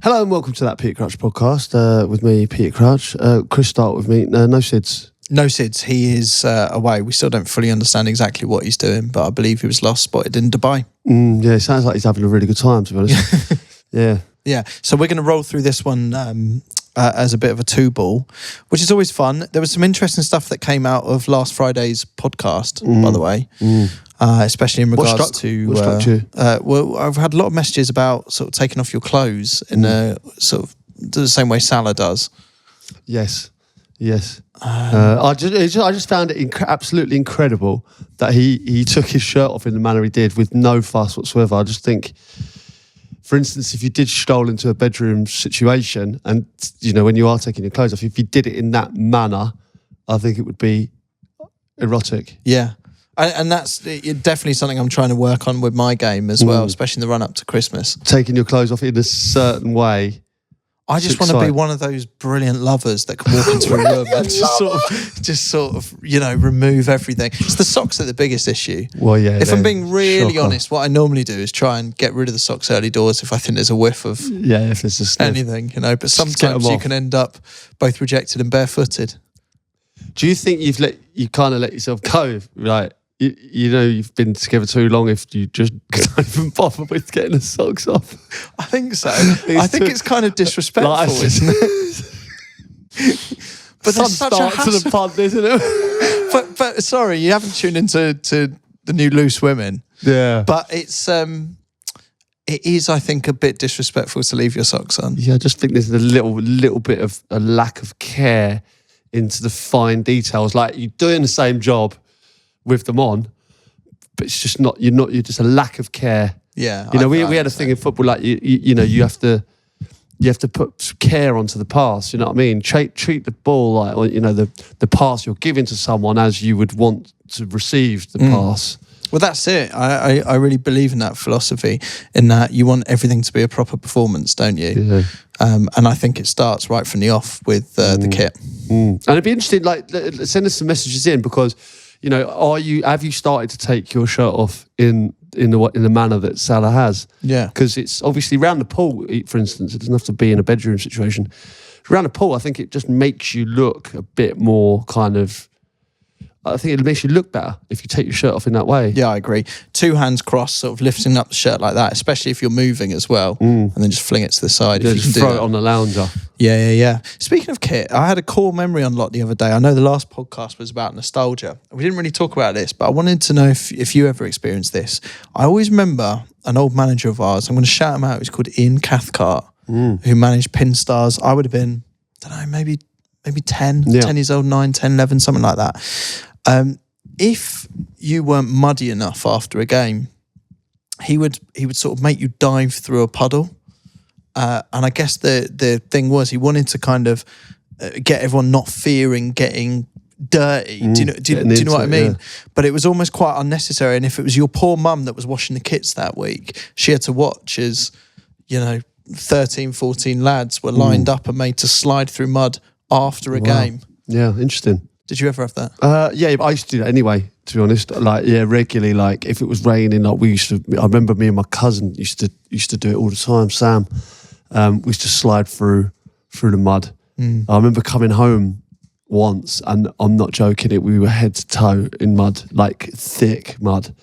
Hello and welcome to that Peter Crouch podcast with me, Peter Crouch. Chris, start with me. No Sids. No Sids. He is away. We still don't fully understand exactly what he's doing, but I believe he was last spotted in Dubai. Yeah, it sounds like he's having a really good time, to be honest. Yeah. Yeah. So we're going to roll through this one as a bit of a two-ball, which is always fun. There was some interesting stuff that came out of last Friday's podcast, by the way. Especially in regards to well, I've had a lot of messages about sort of taking off your clothes in a sort of the same way Salah does. Yes. I just found it absolutely incredible that he took his shirt off in the manner he did with no fuss whatsoever. I just think, for instance, if you did stroll into a bedroom situation and, you know, when you are taking your clothes off, if you did it in that manner, I think it would be erotic. Yeah. And that's definitely something I'm trying to work on with my game as well, especially in the run-up to Christmas. Taking your clothes off in a certain way. I just want to be one of those brilliant lovers that can walk into a room and just sort of, you know, remove everything. It's the socks that are the biggest issue. Well, yeah. If I'm being really honest, what I normally do is try and get rid of the socks early doors if I think there's a whiff of if there's a sniff. Anything, you know. But sometimes you can end up both rejected and barefooted. Do you think you kind of let yourself go? Like, you know, you've been together too long if you just don't even bother with getting the socks off? I think so. I think it's kind of disrespectful, isn't it? But there's such a hassle to the pod, isn't it? but sorry, you haven't tuned into the new Loose Women. Yeah. But it is, I think, a bit disrespectful to leave your socks on. Yeah, I just think there's a little bit of a lack of care into the fine details. Like, you're doing the same job with them on, but it's just not. You're just a lack of care. Yeah, you know, we had a thing in football, like you know, you have to put care onto the pass. You know what I mean? Treat the ball like, you know, the pass you're giving to someone as you would want to receive the pass. Well, that's it. I really believe in that philosophy, in that you want everything to be a proper performance, don't you? Yeah. And I think it starts right from the off with the kit. And it'd be interesting, like, send us some messages in, because, you know, have you started to take your shirt off in the manner that Salah has? Yeah. Because it's obviously around the pool, for instance. It doesn't have to be in a bedroom situation. Around the pool, I think it just makes you look a bit more kind of... I think it makes you look better if you take your shirt off in that way. Yeah, I agree. Two hands crossed, sort of lifting up the shirt like that, especially if you're moving as well, and then just fling it to the side. Yeah, if you just can throw do it on the lounger. Yeah. Speaking of kit, I had a core memory unlock the other day. I know the last podcast was about nostalgia. We didn't really talk about this, but I wanted to know if you ever experienced this. I always remember an old manager of ours, I'm going to shout him out, he's called Ian Cathcart, who managed Pin Stars. I would have been, I don't know, maybe 10 years old, 9, 10, 11, something like that. If you weren't muddy enough after a game, he would sort of make you dive through a puddle. And I guess the thing was, he wanted to kind of get everyone not fearing getting dirty. Do you know what I mean? Yeah. But it was almost quite unnecessary. And if it was your poor mum that was washing the kits that week, she had to watch as, you know, 13, 14 lads were lined up and made to slide through mud after a game. Yeah, interesting. Did you ever have that? Yeah, I used to do that anyway, to be honest. Like, yeah, regularly. Like, if it was raining, like, I remember me and my cousin used to do it all the time, Sam. We used to slide through the mud. I remember coming home once, and I'm not joking, we were head to toe in mud, like thick mud.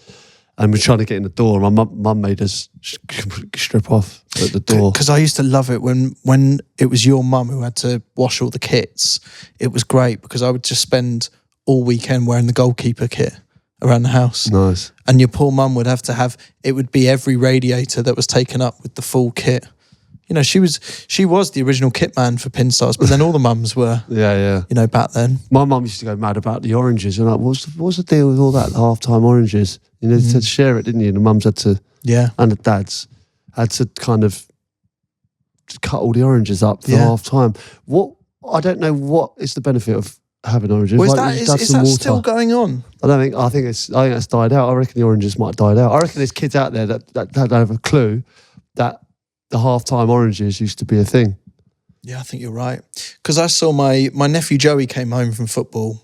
And we're trying to get in the door. My mum made us strip off at the door. Because I used to love it when it was your mum who had to wash all the kits. It was great because I would just spend all weekend wearing the goalkeeper kit around the house. Nice. And your poor mum would have to have, it would be every radiator that was taken up with the full kit. You know, she was the original kit man for Pin Stars, but then all the mums were, yeah. You know, back then. My mum used to go mad about the oranges. And like, what's the deal with all that half-time oranges? You know, you had to share it, didn't you? And the mums had to, and the dads had to kind of cut all the oranges up for half-time. I don't know what is the benefit of having oranges. Well, is that still going on? I think it's died out. I reckon the oranges might have died out. I reckon there's kids out there that don't have a clue that the half-time oranges used to be a thing. Yeah, I think you're right. Because I saw my nephew Joey came home from football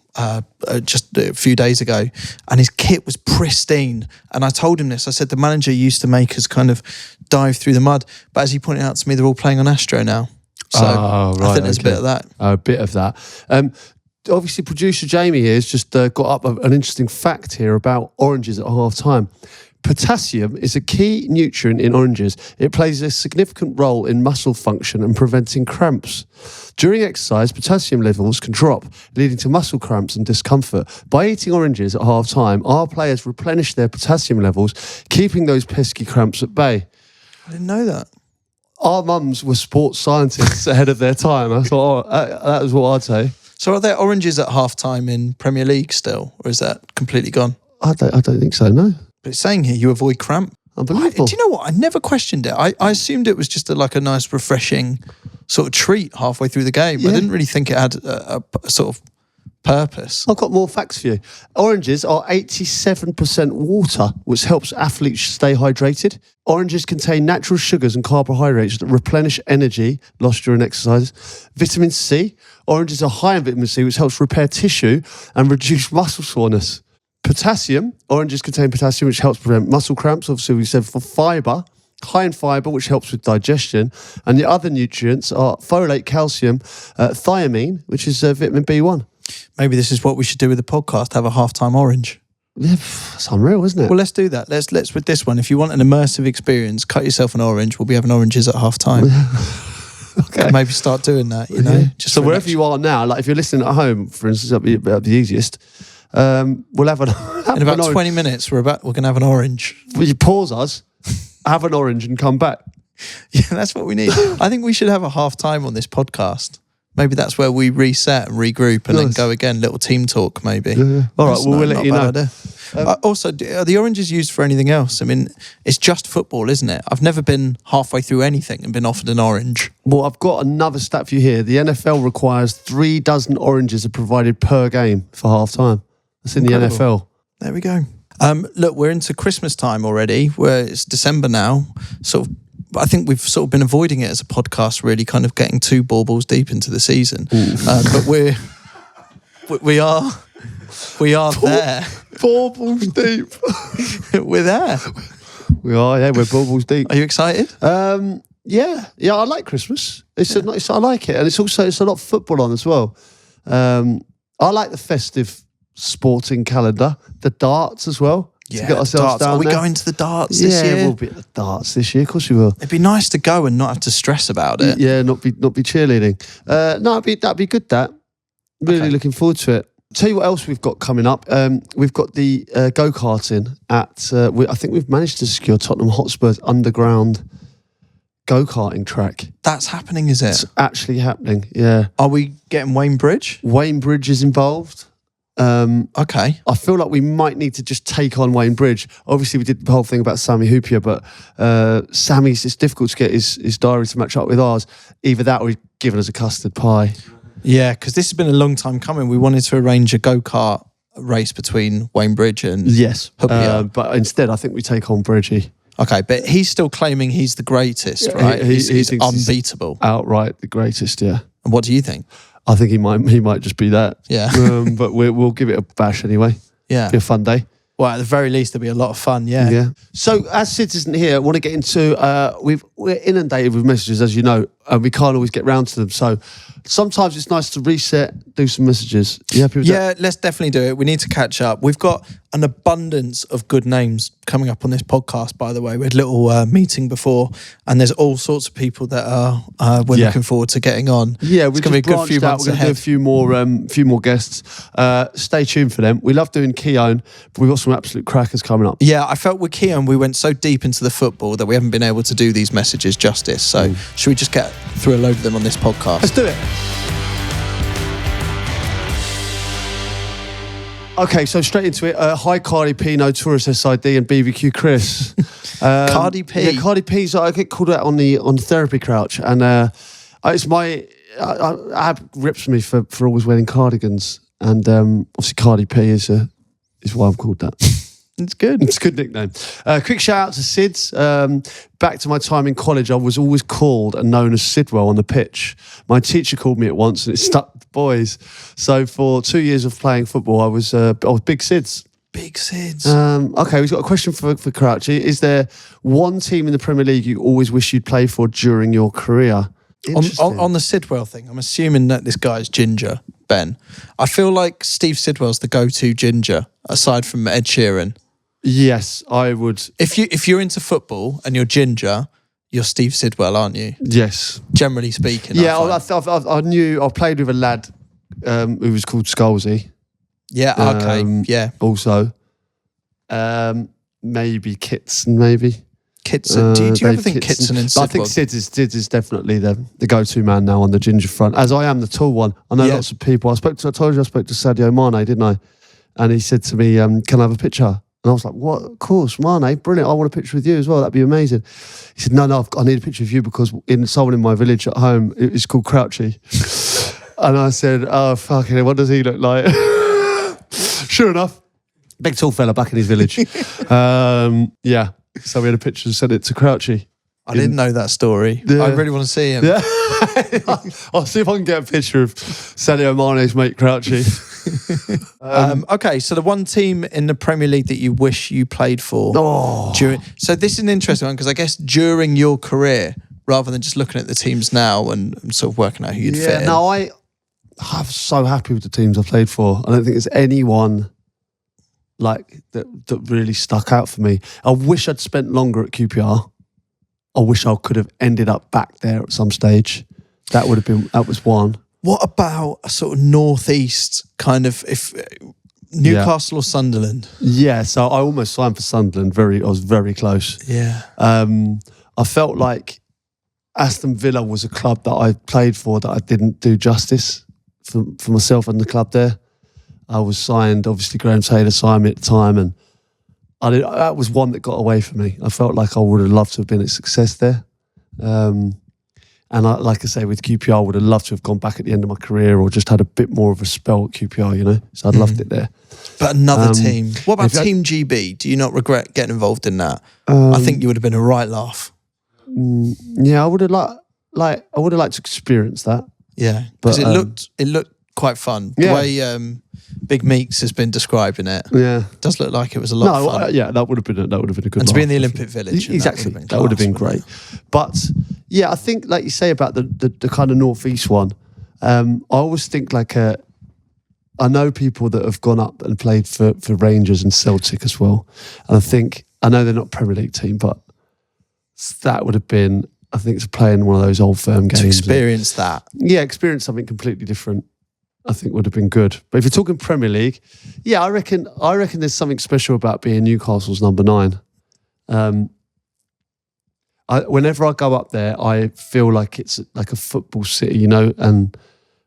just a few days ago, and his kit was pristine. And I told him this. I said the manager used to make us kind of dive through the mud, but as he pointed out to me, they're all playing on Astro now. So I think there's a bit of that. A bit of that. Obviously, producer Jamie here has just got up an interesting fact here about oranges at half time. Potassium is a key nutrient in oranges. It plays a significant role in muscle function and preventing cramps. During exercise, potassium levels can drop, leading to muscle cramps and discomfort. By eating oranges at half time, our players replenish their potassium levels, keeping those pesky cramps at bay. I didn't know that. Our mums were sports scientists ahead of their time. I thought, that was what I'd say. So are there oranges at half time in Premier League still, or is that completely gone? I don't think so, no. But it's saying here you avoid cramp. Unbelievable. Do you know what? I never questioned it. I assumed it was just a nice, refreshing sort of treat halfway through the game. Yeah. I didn't really think it had a sort of purpose. I've got more facts for you. Oranges are 87% water, which helps athletes stay hydrated. Oranges contain natural sugars and carbohydrates that replenish energy lost during exercise. Vitamin C. Oranges are high in vitamin C, which helps repair tissue and reduce muscle soreness. Potassium. Oranges contain potassium, which helps prevent muscle cramps. Obviously, we said for fibre. High in fibre, which helps with digestion. And the other nutrients are folate, calcium, thiamine, which is vitamin B1. Maybe this is what we should do with the podcast, have a halftime orange. Yeah, that's unreal, isn't it? Well, let's do that. Let's with this one. If you want an immersive experience, cut yourself an orange. We'll be having oranges at halftime. Okay. Maybe start doing that, you know. Yeah. Just so wherever you are now, like if you're listening at home, for instance, that'd be the easiest. We'll have in about 20 minutes. We're going to have an orange. Will you pause us, have an orange, and come back? Yeah, that's what we need. I think we should have a half time on this podcast. Maybe that's where we reset and regroup and then go again. Little team talk, maybe. Yeah. All right, we'll let you know. Also, are the oranges used for anything else? I mean, it's just football, isn't it? I've never been halfway through anything and been offered an orange. Well, I've got another stat for you here. The NFL requires 3 dozen oranges are provided per game for half time. That's in Incredible. the NFL. There we go. Look, we're into Christmas time already, where it's December now. Sort of, I think we've sort of been avoiding it as a podcast, really kind of getting too baubles deep into the season. But we are there. Baubles deep. We're there. We are, yeah, we're baubles deep. Are you excited? Yeah, I like Christmas. I like it. And it's a lot of football on as well. I like the festive sporting calendar, the darts as well. Yeah, to get ourselves down Are we there. going to the darts this year? Yeah, we'll be at the darts this year. Of course we will. It'd be nice to go and not have to stress about it. Yeah, not be cheerleading. No, that'd be good. That really looking forward to it. Tell you what else we've got coming up. We've got the go-karting at. I think we've managed to secure Tottenham Hotspur's underground go-karting track. That's happening, is it? It's actually happening. Yeah. Are we getting Wayne Bridge? Wayne Bridge is involved. Okay. I feel like we might need to just take on Wayne Bridge. Obviously, we did the whole thing about Sammy Hoopier, but it's difficult to get his diary to match up with ours. Either that or he's given us a custard pie. Yeah, because this has been a long time coming. We wanted to arrange a go-kart race between Wayne Bridge and Hoopier. But instead, I think we take on Bridgie. Okay, but he's still claiming he's the greatest, right? He he's thinks unbeatable. He's outright the greatest, yeah. And what do you think? I think he might just be that. Yeah. But we'll give it a bash anyway. Yeah. Be a fun day. Well, at the very least, there'll be a lot of fun, yeah. Yeah. So, as Sid isn't here, I want to get into, we're inundated with messages, as you know, and we can't always get round to them. So, sometimes it's nice to reset, do some messages. You happy with that? Yeah, let's definitely do it. We need to catch up. We've got an abundance of good names coming up on this podcast, by the way. We had a little meeting before, and there's all sorts of people that we're looking forward to getting on. Yeah, it's going to be a good few months ahead. We're going to do a few more guests. Stay tuned for them. We love doing Keown, but we've got some absolute crackers coming up. Yeah, I felt with Keown, we went so deep into the football that we haven't been able to do these messages justice. So should we just get through a load of them on this podcast? Let's do it. Okay, so straight into it. Hi, Cardi P, Notorious SID, and BBQ Chris. Cardi P. Yeah, Cardi P's. I get called out on therapy Crouch, and it's my. I have rips me for always wearing cardigans, and obviously Cardi P is why I'm called that. It's good. It's a good nickname. Quick shout out to Sids. Back to my time in college, I was always called and known as Sidwell on the pitch. My teacher called me at once and it stuck with the boys. So for 2 years of playing football, I was Big Sids. Big Sids. Okay, we've got a question for Crouchy. Is there one team in the Premier League you always wish you'd play for during your career? On the Sidwell thing, I'm assuming that this guy's ginger, Ben. I feel like Steve Sidwell's the go-to ginger, aside from Ed Sheeran. Yes, I would. If you're into football and you're ginger, you're Steve Sidwell, aren't you? Yes. Generally speaking. Yeah, I played with a lad who was called Scalzi. Yeah, okay, yeah. Also, maybe Kitson, maybe. Kitson. Do you ever think Kitson and Sidwell? I think Sids is definitely the go-to man now on the ginger front, as I am the tall one. I know lots of people. I told you I spoke to Sadio Mane, didn't I? And he said to me, can I have a picture? And I was like, what? Of course, Mane, brilliant. I want a picture with you as well. That'd be amazing. He said, no, I need a picture of you because someone in my village at home, it's called Crouchy. And I said, oh, fucking hell, what does he look like? Sure enough, big tall fella back in his village. Yeah. So we had a picture and sent it to Crouchy. I didn't know that story. Yeah. I really want to see him. Yeah. I'll see if I can get a picture of Sadio Mane's mate Crouchy. Okay, so the one team in the Premier League that you wish you played for so this is an interesting one because I guess during your career, rather than just looking at the teams now and sort of working out who you'd fit in. No, I'm so happy with the teams I played for. I don't think there's anyone like that really stuck out for me. I wish I'd spent longer at QPR. I wish I could have ended up back there at some stage. That was one. What about a sort of northeast kind of Newcastle or Sunderland? Yeah, so I almost signed for Sunderland. I was very close. Yeah. I felt like Aston Villa was a club that I played for that I didn't do justice for myself and the club there. I was signed, obviously Graham Taylor signed me at the time, and that was one that got away from me. I felt like I would have loved to have been a success there. And like I say, with QPR, I would have loved to have gone back at the end of my career or just had a bit more of a spell at QPR, you know? So I'd loved it there. But another team. What about Team GB? Do you not regret getting involved in that? I think you would have been a right laugh. Yeah, I would have liked to experience that. Yeah, because it looked quite fun. The way Big Meeks has been describing it. Yeah, it does look like it was a lot of fun. Yeah, that would have been a good. And to be in the Olympic Village, exactly, that would have been great. But yeah, I think like you say about the kind of northeast one. I always think like I know people that have gone up and played for Rangers and Celtic as well, and I know they're not a Premier League team, but that would have been. I think it's playing one of those old firm games. To experience that. Yeah, experience something completely different. I think would have been good. But if you're talking Premier League, yeah, I reckon there's something special about being Newcastle's number 9. Whenever I go up there, I feel like it's like a football city, you know. And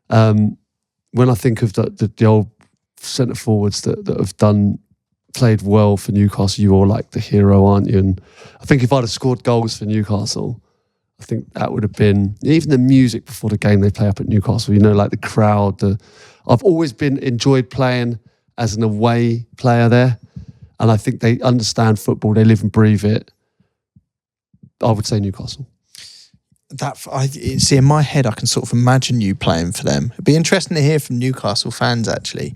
when I think of the old centre forwards that have played well for Newcastle, you're all like the hero, aren't you? And I think if I'd have scored goals for Newcastle, I think that would have been, even the music before the game they play up at Newcastle, you know, like the crowd. I've always enjoyed playing as an away player there. And I think they understand football. They live and breathe it. I would say Newcastle. See, in my head, I can sort of imagine you playing for them. It'd be interesting to hear from Newcastle fans, actually,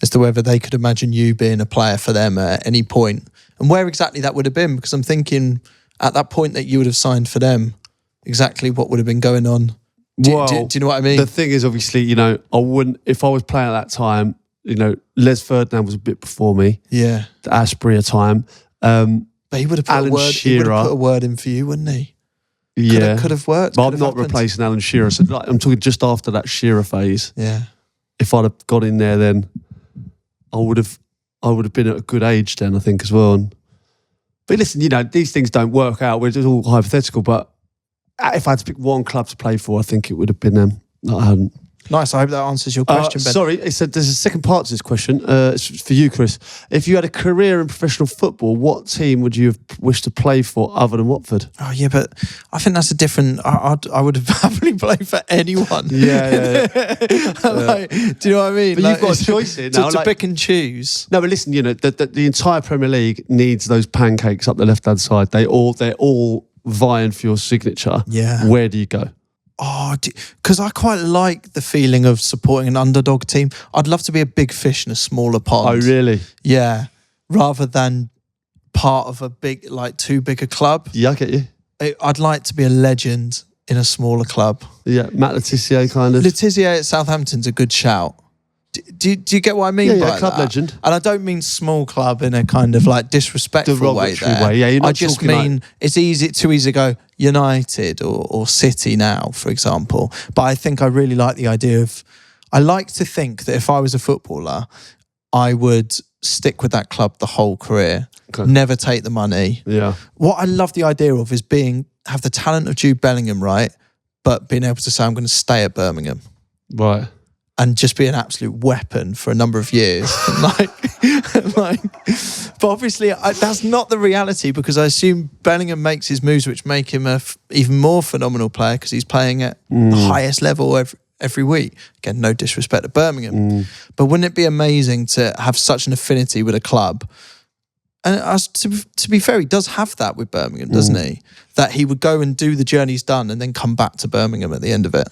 as to whether they could imagine you being a player for them at any point and where exactly that would have been. Because I'm thinking at that point that you would have signed for them, exactly what would have been going on. Do you know what I mean? The thing is, obviously, you know, I wouldn't, if I was playing at that time, you know, Les Ferdinand was a bit before me. Yeah. The Ashbury time. But he would have put a word in for you, wouldn't he? Yeah. Could have worked. But I'm not replacing Alan Shearer. So I'm talking just after that Shearer phase. Yeah. If I'd have got in there then, I would have been at a good age then, I think, as well. But listen, you know, these things don't work out. We're just all hypothetical, but if I had to pick one club to play for, I think it would have been them. No, I hadn't. Nice. I hope that answers your question, Ben. Sorry, there's a second part to this question. It's for you, Chris. If you had a career in professional football, what team would you have wished to play for other than Watford? Oh, yeah, but I think that's a different... I would have probably play for anyone. Yeah. Like, do you know what I mean? But you've got a choice here now. To pick and choose. No, but listen, the entire Premier League needs those pancakes up the left-hand side. They're all vying for your signature. Yeah. Where do you go? Oh, because I quite like the feeling of supporting an underdog team. I'd love to be a big fish in a smaller pond. Oh, really? Yeah. Rather than part of a big, like too big a club. Yeah, I get you. I'd like to be a legend in a smaller club. Yeah, Matt Letizia kind of. Letizia at Southampton's a good shout. Do you get what I mean by club that? legend. And I don't mean small club in a kind of like disrespectful way there. Yeah, you're not I just mean it's too easy to go United or City now, for example. But I think I really like the idea of, I like to think that if I was a footballer, I would stick with that club the whole career. Okay. Never take the money. Yeah. What I love the idea of is have the talent of Jude Bellingham, right? But being able to say, I'm going to stay at Birmingham. Right. And just be an absolute weapon for a number of years. But obviously that's not the reality, because I assume Bellingham makes his moves which make him a even more phenomenal player because he's playing at the highest level every week. Again, no disrespect to Birmingham. But wouldn't it be amazing to have such an affinity with a club? And to be fair, he does have that with Birmingham, doesn't he? That he would go and do the journey he's done and then come back to Birmingham at the end of it.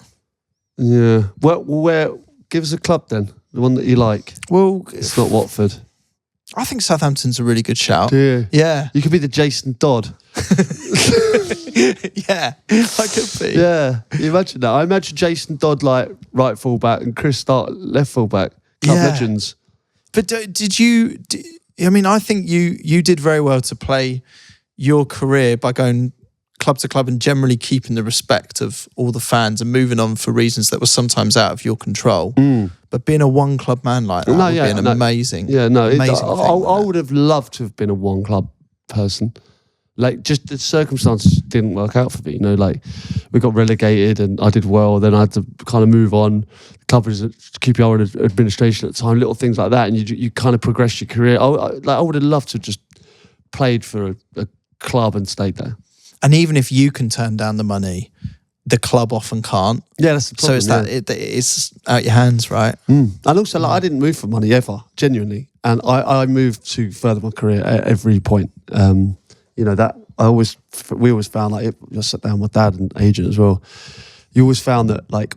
Yeah. Well, give us a club then, the one that you like. Well, it's not Watford. I think Southampton's a really good shout. Do you? Yeah. You could be the Jason Dodd. Yeah, I could be. Yeah. You imagine that? I imagine Jason Dodd like right fullback and Chris Stark left fullback. Club legends. But I think you did very well to play your career by going club to club and generally keeping the respect of all the fans and moving on for reasons that were sometimes out of your control. But being a one club man like that would be an amazing. Yeah, no, amazing I would have loved to have been a one club person. Like, just the circumstances didn't work out for me. Like we got relegated and I did well. Then I had to kind of move on. The club was QPR and administration at the time. Little things like that, and you kind of progress your career. I would have loved to have just played for a club and stayed there. And even if you can turn down the money, the club often can't. Yeah, that's the problem. So it's out your hands, right? And also, I didn't move for money ever, genuinely. And I moved to further my career at every point. That we always found, like, I sat down with my dad and agent as well. You always found that, like,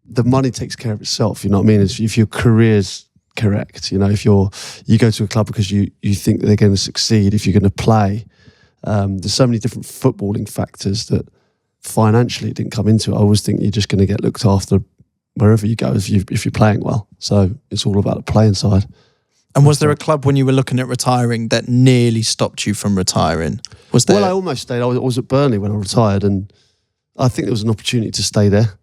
the money takes care of itself. You know what I mean? If your career's correct, if you go to a club because you think that they're going to succeed, if you're going to play. There's so many different footballing factors that financially it didn't come into it. I always think you're just going to get looked after wherever you go if you're playing well. So it's all about the playing side. And was there a club when you were looking at retiring that nearly stopped you from retiring? Was there? Well, I almost stayed. I was at Burnley when I retired, and I think there was an opportunity to stay there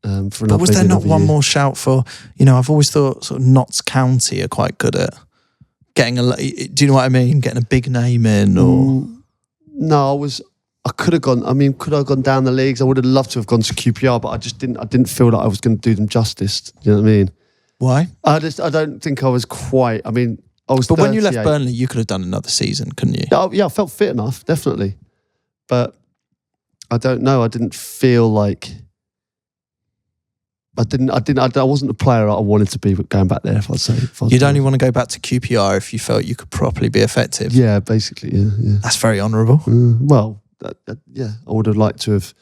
for another. But was there not one year. more shout for? I've always thought sort of Notts County are quite good at getting do you know what I mean? Getting a big name in, or no, I could have gone. I mean, could I have gone down the leagues? I would have loved to have gone to QPR, but I just didn't. I didn't feel that I was going to do them justice. You know what I mean? Why? I don't think I was quite. I mean, I was. But 38. when you left Burnley, you could have done another season, couldn't you? Yeah, I felt fit enough, definitely. But I don't know. I didn't feel like. I wasn't the player I wanted to be going back there. You'd only want to go back to QPR if you felt you could properly be effective. Yeah, basically. Yeah. That's very honourable. Well, yeah, I would have liked to have.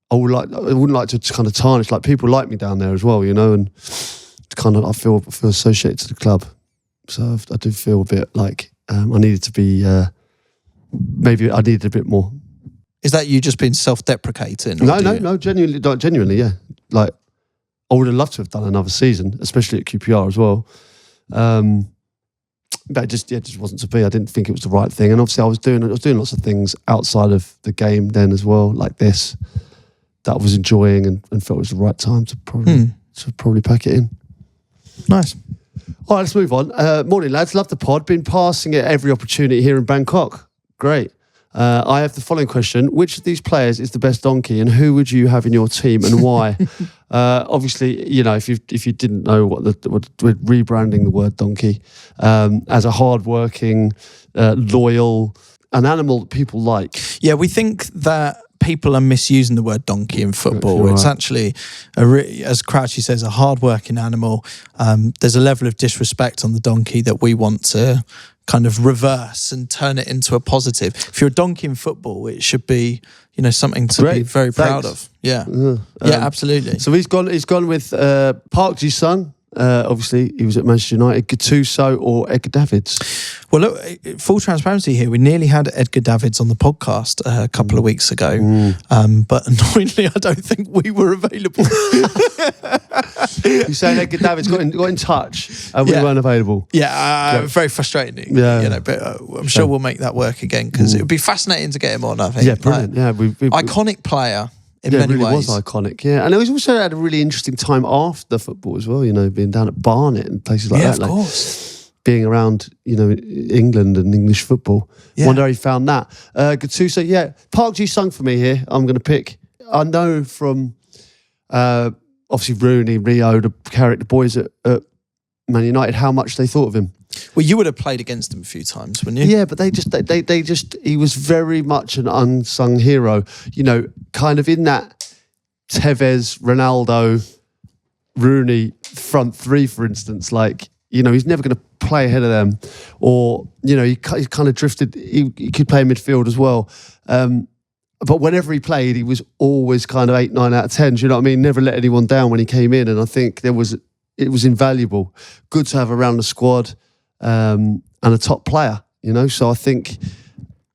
I wouldn't like to kind of tarnish. Like, people like me down there as well, and kind of I feel associated to the club. So I do feel a bit like I needed to be. Maybe I needed a bit more. Is that you just being self-deprecating? No, genuinely, yeah. Like, I would have loved to have done another season, especially at QPR as well. But it just wasn't to be. I didn't think it was the right thing. And obviously I was doing lots of things outside of the game then as well, like this, that I was enjoying and felt it was the right time to probably pack it in. Nice. All right, let's move on. Morning, lads. Love the pod. Been passing it every opportunity here in Bangkok. Great. I have the following question. Which of these players is the best donkey and who would you have in your team and why? Obviously, if you what we're rebranding the word donkey as a hardworking, loyal, an animal that people like. Yeah, we think that people are misusing the word donkey in football. You're It's right. actually, as Crouchy says, a hard-working animal. There's a level of disrespect on the donkey that we want to kind of reverse and turn it into a positive. If you're a donkey in football, it should be, something to be Great. very proud Thanks. of. Yeah. Yeah, absolutely. So he's gone with Park Ji-sung. Obviously, he was at Manchester United. Gattuso or Edgar Davids? Well, look, full transparency here. We nearly had Edgar Davids on the podcast a couple of weeks ago, but annoyingly, I don't think we were available. You're saying Edgar Davids got in touch and we weren't available? Yeah, very frustrating. Yeah. But I'm sure we'll make that work again because it would be fascinating to get him on, I think. Yeah, brilliant. Iconic player in it many really ways. was iconic. Yeah, and he also had a really interesting time after football as well. Being down at Barnet and places like that. Of course. Being around, England and English football. Yeah. Wonder how he found that. Gattuso, Park Ji-sung for me here. I'm going to pick. I know from obviously Rooney, Rio, the character boys at Man United, how much they thought of him. Well, you would have played against him a few times, wouldn't you? Yeah, but they just he was very much an unsung hero. Kind of in that Tevez, Ronaldo, Rooney front three, for instance. Like, he's never going to play ahead of them, or he kind of drifted. He could play midfield as well. But whenever he played, he was always kind of 8, 9 out of 10. Do you know what I mean? Never let anyone down when he came in, and I think it was invaluable. Good to have around the squad. And a top player, so I think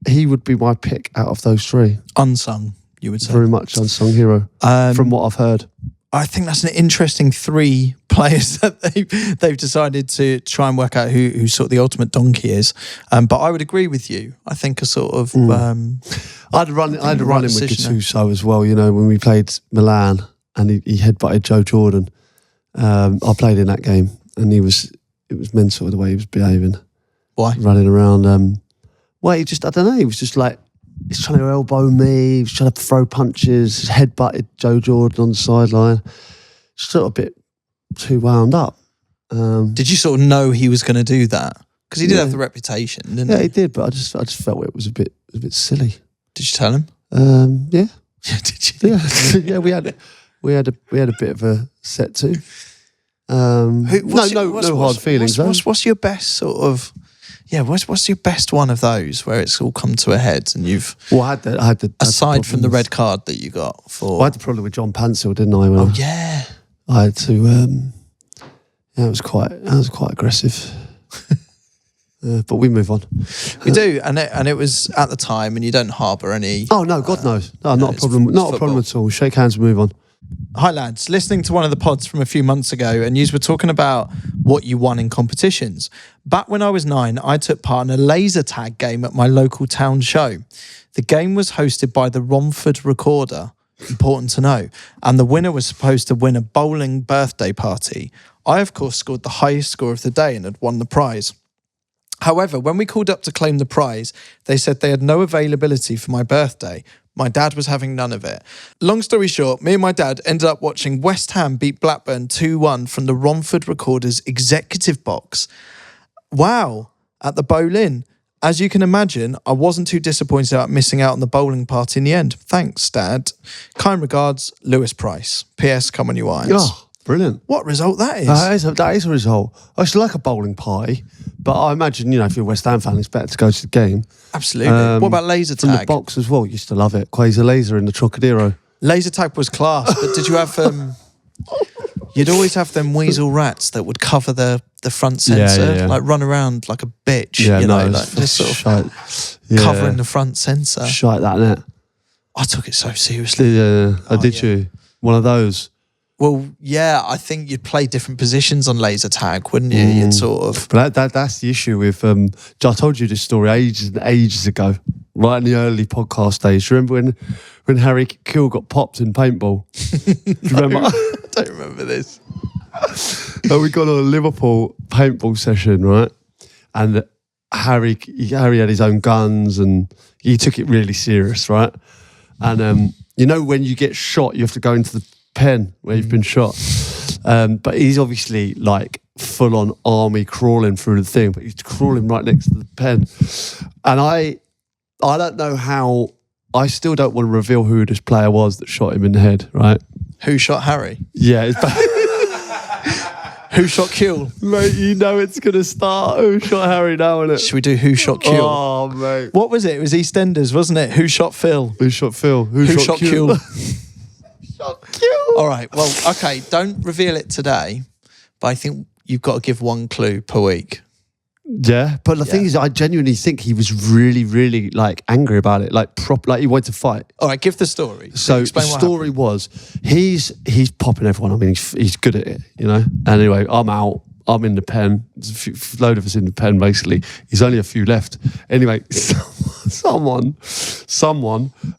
he would be my pick out of those three. Unsung, you would say. Very much unsung hero, from what I've heard. I think that's an interesting 3 players that they've decided to try and work out who sort of the ultimate donkey is. But I would agree with you. I think a sort of... I had a run in with Gattuso as well, when we played Milan and he headbutted Joe Jordan. I played in that game and it was mental the way he was behaving. Why? Running around. I don't know. He was just like, he's trying to elbow me. He was trying to throw punches. Headbutted Joe Jordan on the sideline. Sort of a bit too wound up. Did you sort of know he was going to do that? Because he did have the reputation, didn't he? Yeah, he did. But I just felt it was a bit silly. Did you tell him? Yeah. Did you? Yeah. We had a bit of a set too. No hard feelings. What's your best sort of? Yeah, what's your best one of those where it's all come to a head and you've? Well, I had the aside from the red card that you got for. I had the problem with John Pansel, didn't I? Yeah. I had to. It was quite aggressive. But we move on. We do, and it was at the time, and you don't harbour any. Oh no, God knows. No, not a problem. Not a problem at all. Shake hands and move on. Hi lads, listening to one of the pods from a few months ago and you were talking about what you won in competitions. Back when I was 9, I took part in a laser tag game at my local town show. The game was hosted by the Romford Recorder, important to know, and the winner was supposed to win a bowling birthday party. I, of course, scored the highest score of the day and had won the prize. However, when we called up to claim the prize, they said they had no availability for my birthday. My dad was having none of it. Long story short, me and my dad ended up watching West Ham beat Blackburn 2-1 from the Romford Recorder's executive box. Wow, at the Boleyn. As you can imagine, I wasn't too disappointed about missing out on the bowling party in the end. Thanks, Dad. Kind regards, Lewis Price. P.S. Come on, you irons. Oh, brilliant. What result that is. That is a result. I used to like a bowling party, but I imagine, if you're a West Ham fan, it's better to go to the game. Absolutely. What about laser tag? From the box as well, used to love it. Quasar Laser in the Trocadero. Laser tag was class, but did you have... you'd always have them weasel rats that would cover the front sensor, like run around like a bitch, just sort of covering the front sensor. Shite that net. I took it so seriously. You? One of those. Well, yeah, I think you'd play different positions on laser tag, wouldn't you? You'd sort of... But that's the issue with... I told you this story ages and ages ago, right in the early podcast days. Do you remember when Harry Kewell got popped in paintball? Do you remember? I don't remember this. We got on a Liverpool paintball session, right? And Harry had his own guns and he took it really serious, right? And when you get shot, you have to go into the pen where you've been shot. But he's obviously like full on army crawling through the thing, but he's crawling right next to the pen. And I don't know how I still don't want to reveal who this player was that shot him in the head, right? Who shot Harry? Yeah. It's Who shot Kewell? mate, you know it's going to start. Who shot Harry now, innit? Should we do Who Shot Kewell? Oh, mate. What was it? It was EastEnders, wasn't it? Who shot Phil? Who shot Phil? Who shot Kewell? Shot Kewell. All right. Well, okay. Don't reveal it today, but I think you've got to give one clue per week. Yeah, but the thing is, I genuinely think he was really, really like angry about it, like he wanted to fight. All right, give the story. So Explain the what story was he's popping everyone. I mean, he's good at it, you know. And anyway, I'm out. I'm in the pen. There's a load of us in the pen, basically. There's only a few left. Anyway, someone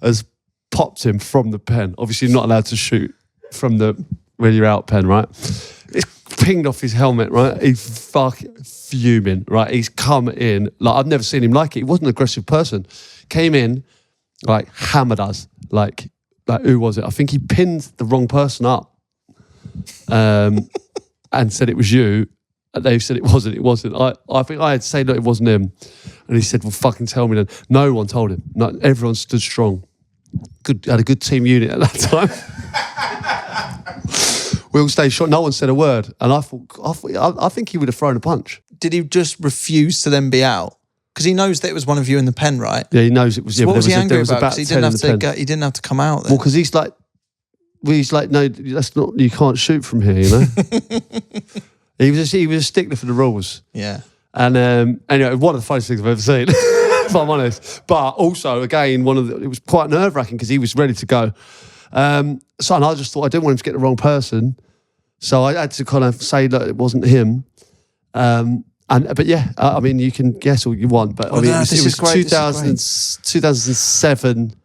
has popped him from the pen. Obviously, you're not allowed to shoot from the when you're out pen, right? It's pinged off his helmet, right? He's fucking fuming, right? He's come in like I've never seen him like it. He wasn't an aggressive person. Came in, like hammered us. Like who was it? I think he pinned the wrong person up. And said it was you. And they said it wasn't. It wasn't. I think I had to say, look, it wasn't him. And he said, well, fucking tell me then. No one told him. No, everyone stood strong. Had a good team unit at that time. We all stayed short. No one said a word. And I think he would have thrown a punch. Did he just refuse to then be out? Because he knows that it was one of you in the pen, right? Yeah, he knows it was. So Yeah, what was he angry about? Because He didn't have to come out then. Well, because he's like, no, that's not. You can't shoot from here, you know. He was a stickler for the rules. Yeah. And anyway, one of the funniest things I've ever seen, if I'm honest. But also, again, it was quite nerve wracking because he was ready to go. And I just thought I didn't want him to get the wrong person, so I had to kind of say that it wasn't him. But yeah, I mean, you can guess all you want, but I mean, it was 2007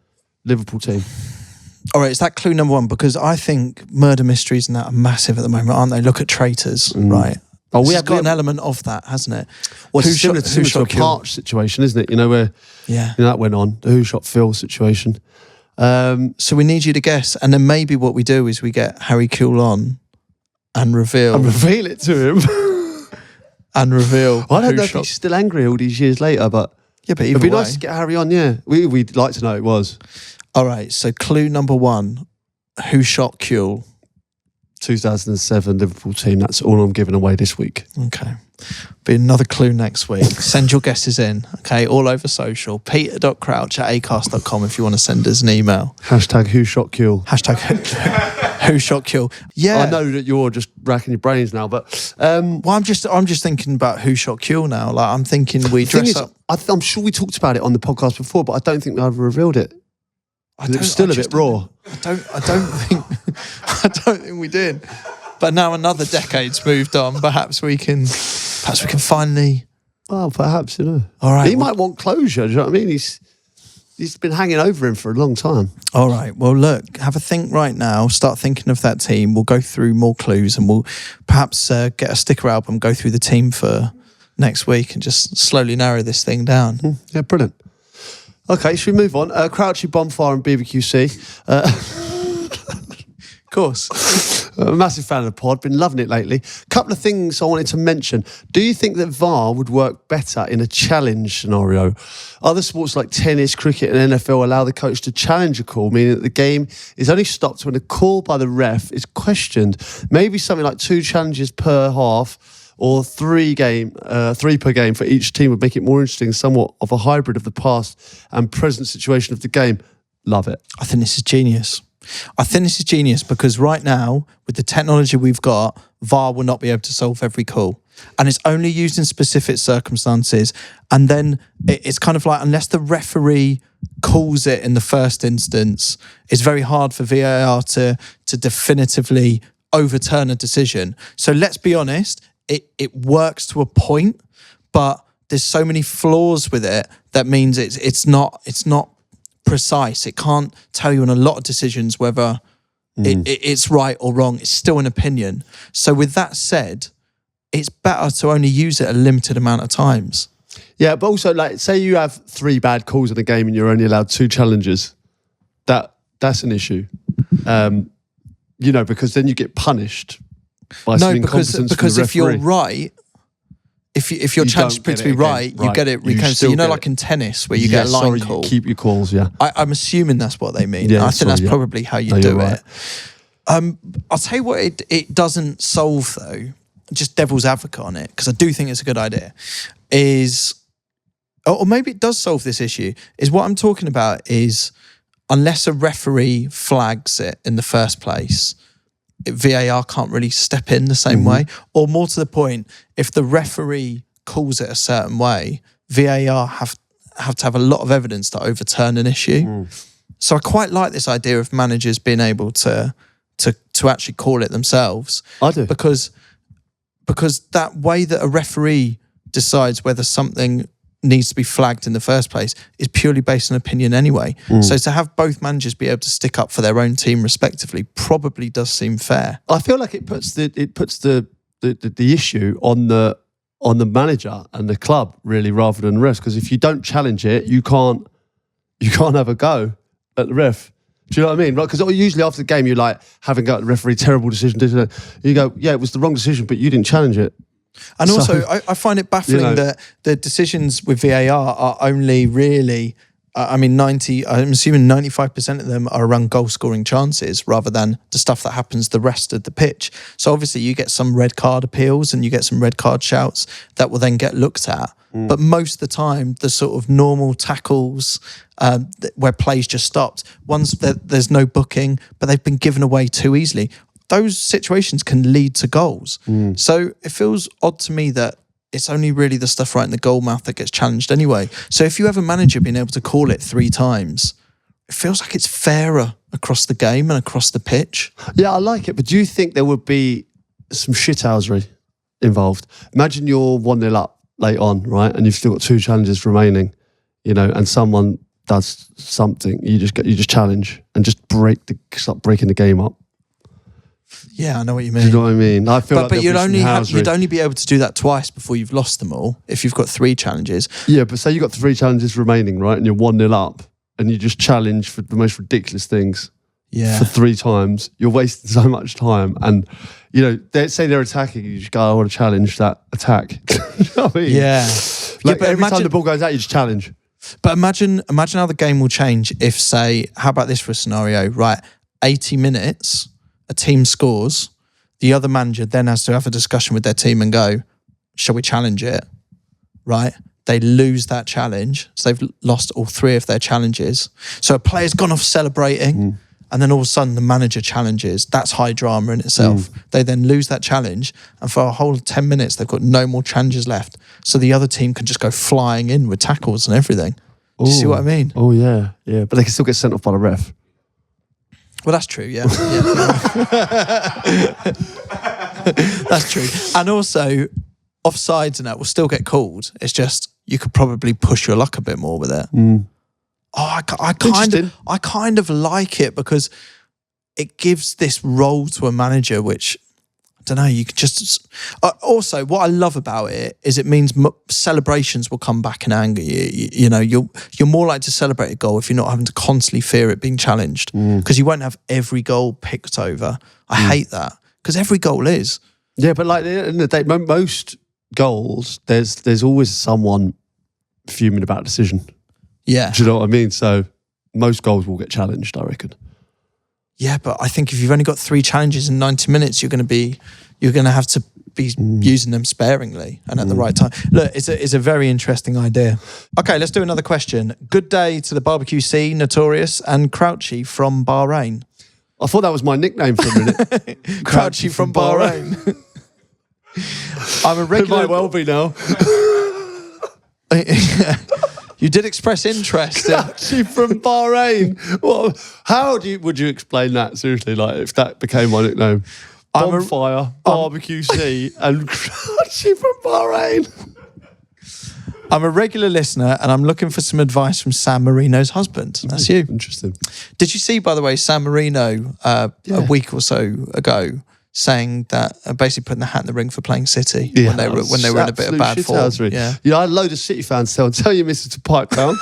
Liverpool team. All right, is that clue number one? Because I think murder mysteries and that are massive at the moment, aren't they? Look at Traitors, right? Oh, we have got an element of that, hasn't it? Well, it's similar to a Parch situation, isn't it? You know, where that went on, the Who Shot Phil situation. So we need you to guess, and then maybe what we do is we get Harry Kewell on and reveal it to him. and reveal. I don't know if he's still angry all these years later, but it'd be nice to get Harry on. Yeah, we'd like to know it was. All right, so clue number one: Who shot Kewell? 2007 Liverpool team. That's all I'm giving away this week. Okay. Be another clue next week. Send your guesses in, okay, all over social. peter.crouch@acast.com if you want to send us an email. Hashtag Who Shot Kewell. Hashtag Who Shot Kewell. Yeah. I know that you're just racking your brains now, but... well, I'm just thinking about Who Shot Kewell now. Like, I'm thinking we dress up... I'm sure we talked about it on the podcast before, but I don't think we ever revealed it. It was still a bit raw. I don't think we did. But now another decade's moved on. Perhaps we can finally. Well, perhaps, you know. All right. He might want closure. Do you know what I mean? He's been hanging over him for a long time. All right. Well, look, have a think right now. Start thinking of that team. We'll go through more clues, and we'll perhaps get a sticker album, go through the team for next week, and just slowly narrow this thing down. Yeah, brilliant. Okay, should we move on? Crouchy, Bonfire and BBQC. Of course. I'm a massive fan of the pod, been loving it lately. Couple of things I wanted to mention. Do you think that VAR would work better in a challenge scenario? Other sports like tennis, cricket and NFL allow the coach to challenge a call, meaning that the game is only stopped when a call by the ref is questioned. Maybe something like 2 challenges per half, or 3 per game for each team would make it more interesting, somewhat of a hybrid of the past and present situation of the game. Love it. I think this is genius. Because right now, with the technology we've got, VAR will not be able to solve every call. And it's only used in specific circumstances. And then it's kind of like, unless the referee calls it in the first instance, it's very hard for VAR to definitively overturn a decision. So let's be honest, it works to a point, but there's so many flaws with it that means it's not precise. It can't tell you in a lot of decisions whether it's right or wrong. It's still an opinion. So with that said, it's better to only use it a limited amount of times. Yeah, but also, like, say you have 3 bad calls in a game and you're only allowed 2 challenges. That's an issue. Because then you get punished by some incompetence from the because if referee. you're right, if your You challenge don't proves get to be it again. right, you Right. get it You reclaimed. So still you know, get like it. in tennis where you get a line sorry, call. you keep your calls, yeah. I'm assuming that's what they mean. Yeah, I think that's yeah. probably how you No, do you're it. I'll tell you what it doesn't solve though, just devil's advocate on it, because I do think it's a good idea, is, or maybe it does solve this issue, is what I'm talking about is unless a referee flags it in the first place, VAR can't really step in the same way. Or more to the point, if the referee calls it a certain way, VAR have to have a lot of evidence to overturn an issue. So I quite like this idea of managers being able to actually call it themselves. I do. Because that way that a referee decides whether something needs to be flagged in the first place is purely based on opinion anyway. So to have both managers be able to stick up for their own team respectively probably does seem fair. I feel like it puts the issue on the manager and the club really, rather than the ref. Because if you don't challenge it, you can't have a go at the ref. Do you know what I mean? Because usually after the game, you're like having got the referee, terrible decision. You go, yeah, it was the wrong decision, but you didn't challenge it. And also, I find it baffling that the decisions with VAR are only really, I'm assuming 95% of them are around goal scoring chances rather than the stuff that happens the rest of the pitch. So obviously you get some red card appeals and you get some red card shouts that will then get looked at. But most of the time, the sort of normal tackles where plays just stopped, ones that there's no booking, but they've been given away too easily, those situations can lead to goals. So it feels odd to me that it's only really the stuff right in the goal mouth that gets challenged anyway. So if you have a manager being able to call it 3 times, it feels like it's fairer across the game and across the pitch. Yeah, I like it. But do you think there would be some shithousery involved? Imagine you're 1-0 up late on, right? And you've still got 2 challenges remaining, and someone does something, you just challenge and just start breaking the game up. Yeah, I know what you mean. Do you know what I mean? I feel but you'd only be able to do that twice before you've lost them all if you've got 3 challenges. Yeah, but say you've got 3 challenges remaining, right? And you're 1-0 up and you just challenge for the most ridiculous things for 3 times. You're wasting so much time. And, say they're attacking, you just go, I want to challenge that attack. You know what I mean? Yeah. But every time the ball goes out, you just challenge. But imagine how the game will change if, say, how about this for a scenario, right? 80 minutes, a team scores, the other manager then has to have a discussion with their team and go, shall we challenge it? Right? They lose that challenge. So they've lost all 3 of their challenges. So a player's gone off celebrating and then all of a sudden the manager challenges. That's high drama in itself. They then lose that challenge and for a whole 10 minutes they've got no more challenges left. So the other team can just go flying in with tackles and everything. Do you see what I mean? Oh, yeah. Yeah. But they can still get sent off by the ref. Well, that's true, yeah. That's true. And also, offsides and that will still get called. It's just, you could probably push your luck a bit more with it. Oh, I kind of like it because it gives this role to a manager, which, I don't know, you could just... also, what I love about it is it means celebrations will come back in anger. You're more likely to celebrate a goal if you're not having to constantly fear it being challenged because you won't have every goal picked over. I hate that because every goal is. Yeah, but like at the end of the day, most goals, there's always someone fuming about a decision. Yeah. Do you know what I mean? So most goals will get challenged, I reckon. Yeah, but I think if you've only got 3 challenges in 90 minutes, you're going to have to be using them sparingly and at the right time. Look, it's a very interesting idea. Okay, let's do another question. Good day to the Barbecue C, Notorious, and Crouchy from Bahrain. I thought that was my nickname for a minute. Crouchy from Bahrain. I'm a regular... It might well be now. You did express interest. Crouchy from Bahrain. Well, would you explain that seriously? Like if that became my nickname, Bonfire, Barbecue C, and Crouchy from Bahrain. I'm a regular listener, and I'm looking for some advice from San Marino's husband. That's you. Interesting. Did you see, by the way, San Marino a week or so ago saying that basically putting the hat in the ring for playing City when they were in a bit of bad form. Yeah, I had a load of City fans tell you, Mr. to pipe down.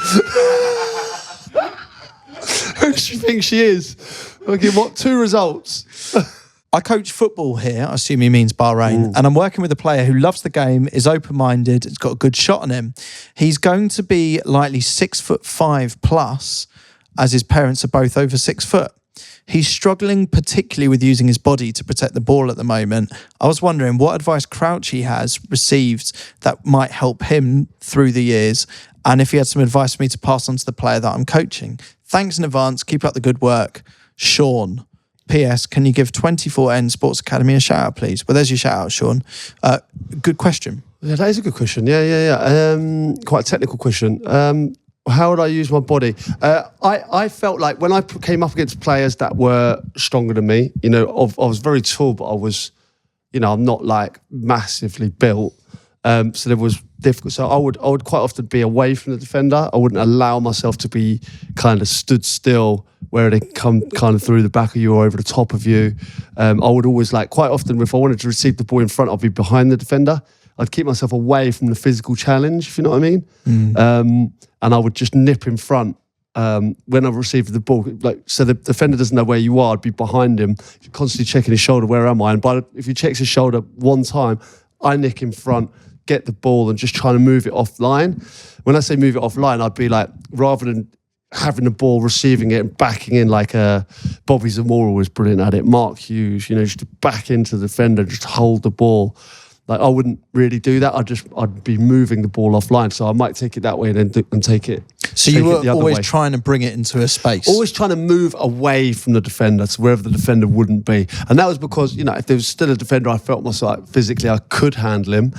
Who does she think she is? Okay, what 2 results? I coach football here. I assume he means Bahrain. And I'm working with a player who loves the game, is open-minded, has got a good shot on him. He's going to be likely 6'5" plus, as his parents are both over 6 foot. He's struggling particularly with using his body to protect the ball at the moment. I was wondering what advice Crouchy has received that might help him through the years, and if he had some advice for me to pass on to the player that I'm coaching. Thanks in advance. Keep up the good work. Sean. P.S. Can you give 24N Sports Academy a shout out, please? Well, there's your shout out, Sean. Good question. Yeah, that is a good question. Yeah. Quite a technical question. How would I use my body? I felt like when I came up against players that were stronger than me, you know, I was very tall, but I was, you know, I'm not like massively built. So there was difficult. So I would quite often be away from the defender. I wouldn't allow myself to be kind of stood still where they come kind of through the back of you or over the top of you. I would always like quite often if I wanted to receive the ball in front, I'd be behind the defender. I'd keep myself away from the physical challenge, if you know what I mean. And I would just nip in front when I received the ball. Like, so the defender doesn't know where you are. I'd be behind him, constantly checking his shoulder. Where am I? And if he checks his shoulder one time, I nick in front, get the ball, and just trying to move it offline. When I say move it offline, I'd be like, rather than having the ball, receiving it and backing in like Bobby Zamora was brilliant at it. Mark Hughes, you know, just to back into the defender, just hold the ball. Like I wouldn't really do that. I'd be moving the ball offline. So I might take it that way and then take it. So you were always trying to bring it into a space. Always trying to move away from the defender to wherever the defender wouldn't be. And that was because, you know, if there was still a defender, I felt myself physically I could handle him.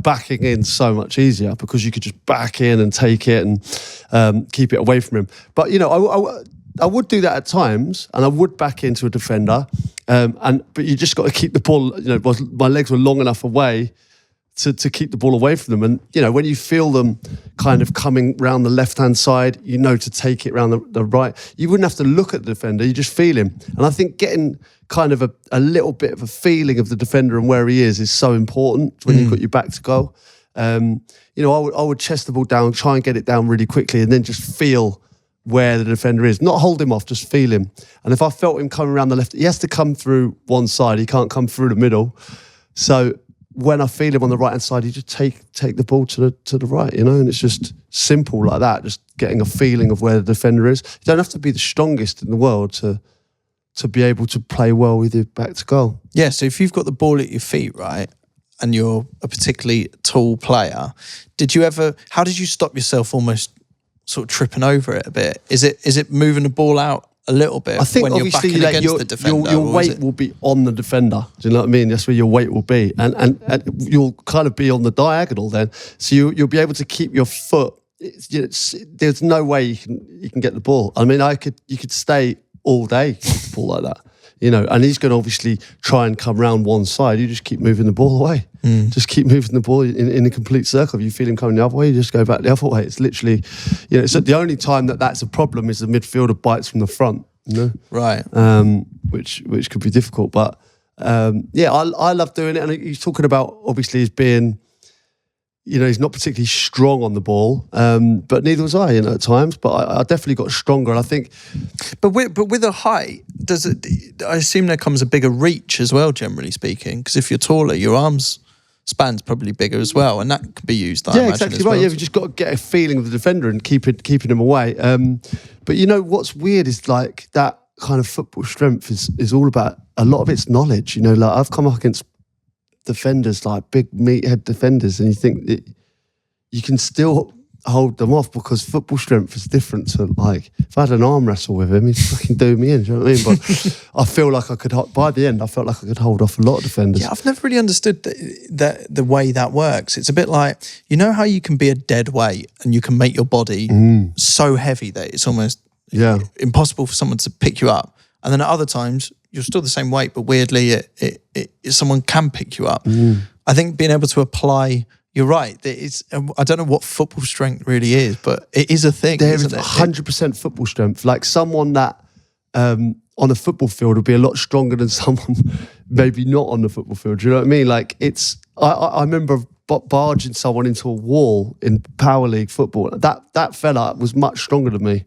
Backing in so much easier because you could just back in and take it and keep it away from him. But, you know, I would do that at times, and I would back into a defender, but you just got to keep the ball. You know, my legs were long enough away to keep the ball away from them. And you know, when you feel them kind of coming round the left hand side, you know to take it round the right. You wouldn't have to look at the defender; you just feel him. And I think getting kind of a little bit of a feeling of the defender and where he is so important when you've got your back to goal. You know, I would chest the ball down, try and get it down really quickly, and then just feel where the defender is. Not hold him off, just feel him. And if I felt him coming around the left, he has to come through one side. He can't come through the middle. So when I feel him on the right-hand side, you just take the ball to the right, you know, and it's just simple like that, just getting a feeling of where the defender is. You don't have to be the strongest in the world to be able to play well with your back to goal. Yeah, so if you've got the ball at your feet, right, and you're a particularly tall player, how did you stop yourself almost sort of tripping over it a bit? Is it moving the ball out a little bit? I think when you're obviously backing against the defender? Your weight will be on the defender. Do you know what I mean? That's where your weight will be. And you'll kind of be on the diagonal then. So you'll be able to keep your foot. There's no way you can get the ball. I mean, you could stay all day with the ball like that. You know, and he's going to obviously try and come round one side. You just keep moving the ball away. Just keep moving the ball in a complete circle. If you feel him coming the other way, you just go back the other way. It's literally, you know, so the only time that's a problem is the midfielder bites from the front, you know? Right. Which could be difficult. But yeah, I love doing it. And he's talking about obviously as being, you know, he's not particularly strong on the ball, but neither was I, you know, at times. But I definitely got stronger, and I think. But with a height, I assume there comes a bigger reach as well, generally speaking. Because if you're taller, your arms span's probably bigger as well, and that could be used. I imagine, exactly as right. well. Yeah, we just got to get a feeling of the defender and keeping him away. But you know what's weird is like that kind of football strength is all about a lot of it's knowledge. You know, like I've come up against defenders, like big meathead defenders, and you think that you can still hold them off because football strength is different to, like, if I had an arm wrestle with him, he'd fucking do me in, do you know what I mean? But I feel like by the end, I felt like I could hold off a lot of defenders. Yeah, I've never really understood the way that works. It's a bit like, you know how you can be a dead weight and you can make your body so heavy that it's almost impossible for someone to pick you up. And then at other times, you're still the same weight, but weirdly, someone can pick you up. I think being able to apply, you're right. I don't know what football strength really is, but it is a thing. There is 100% football strength. Like someone that on a football field would be a lot stronger than someone maybe not on the football field. Do you know what I mean? Like I remember barging someone into a wall in Power League football. That fella was much stronger than me,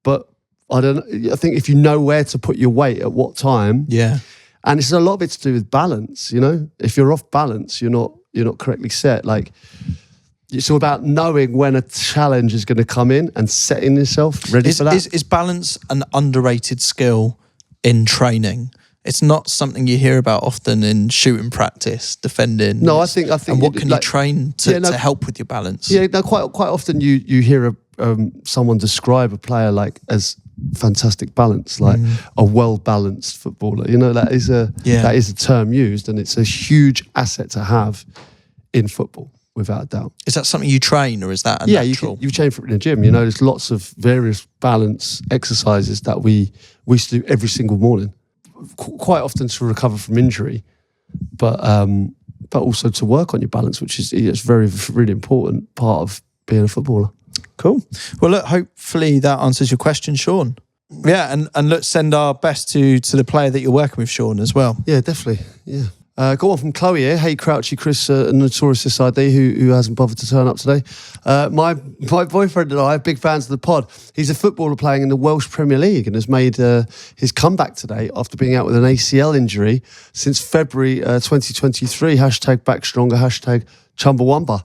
but I think if you know where to put your weight at what time, And it's a lot of it to do with balance, you know? If you're off balance, you're not correctly set. Like, it's all about knowing when a challenge is going to come in and setting yourself ready for that. Is balance an underrated skill in training? It's not something you hear about often in shooting practice, defending. No, I think. And what can you train to help with your balance? Yeah, no, quite often you hear someone describe a player like as fantastic balance, like a well-balanced footballer. You know, that is a term used, and it's a huge asset to have in football, without a doubt. Is that something you train, or is that a natural? you train for it in the gym. You know, there's lots of various balance exercises that we used to do every single morning, quite often to recover from injury, but also to work on your balance, which is very, really important part of being a footballer. Cool. Well, look, hopefully that answers your question, Sean. Yeah, and let's send our best to the player that you're working with, Sean, as well. Yeah, definitely. Yeah. Got one from Chloe here. Hey, Crouchy, Chris, Notorious SID, who hasn't bothered to turn up today. My boyfriend and I are big fans of the pod. He's a footballer playing in the Welsh Premier League and has made his comeback today after being out with an ACL injury since February 2023. Hashtag back stronger, hashtag Chumbawamba.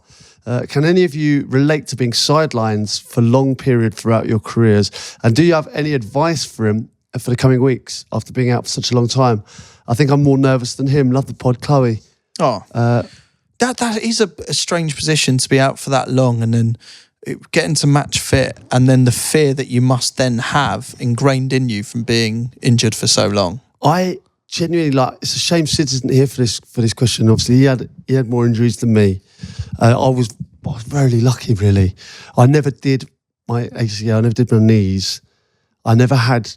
Can any of you relate to being sidelines for long period throughout your careers? And do you have any advice for him for the coming weeks after being out for such a long time? I think I'm more nervous than him. Love the pod, Chloe. Oh, that is a strange position to be out for that long, and then getting to match fit, and then the fear that you must then have ingrained in you from being injured for so long. I genuinely it's a shame Sid isn't here for this question. Obviously, he had more injuries than me. I was very lucky, really. I never did my ACL. I never did my knees. I never had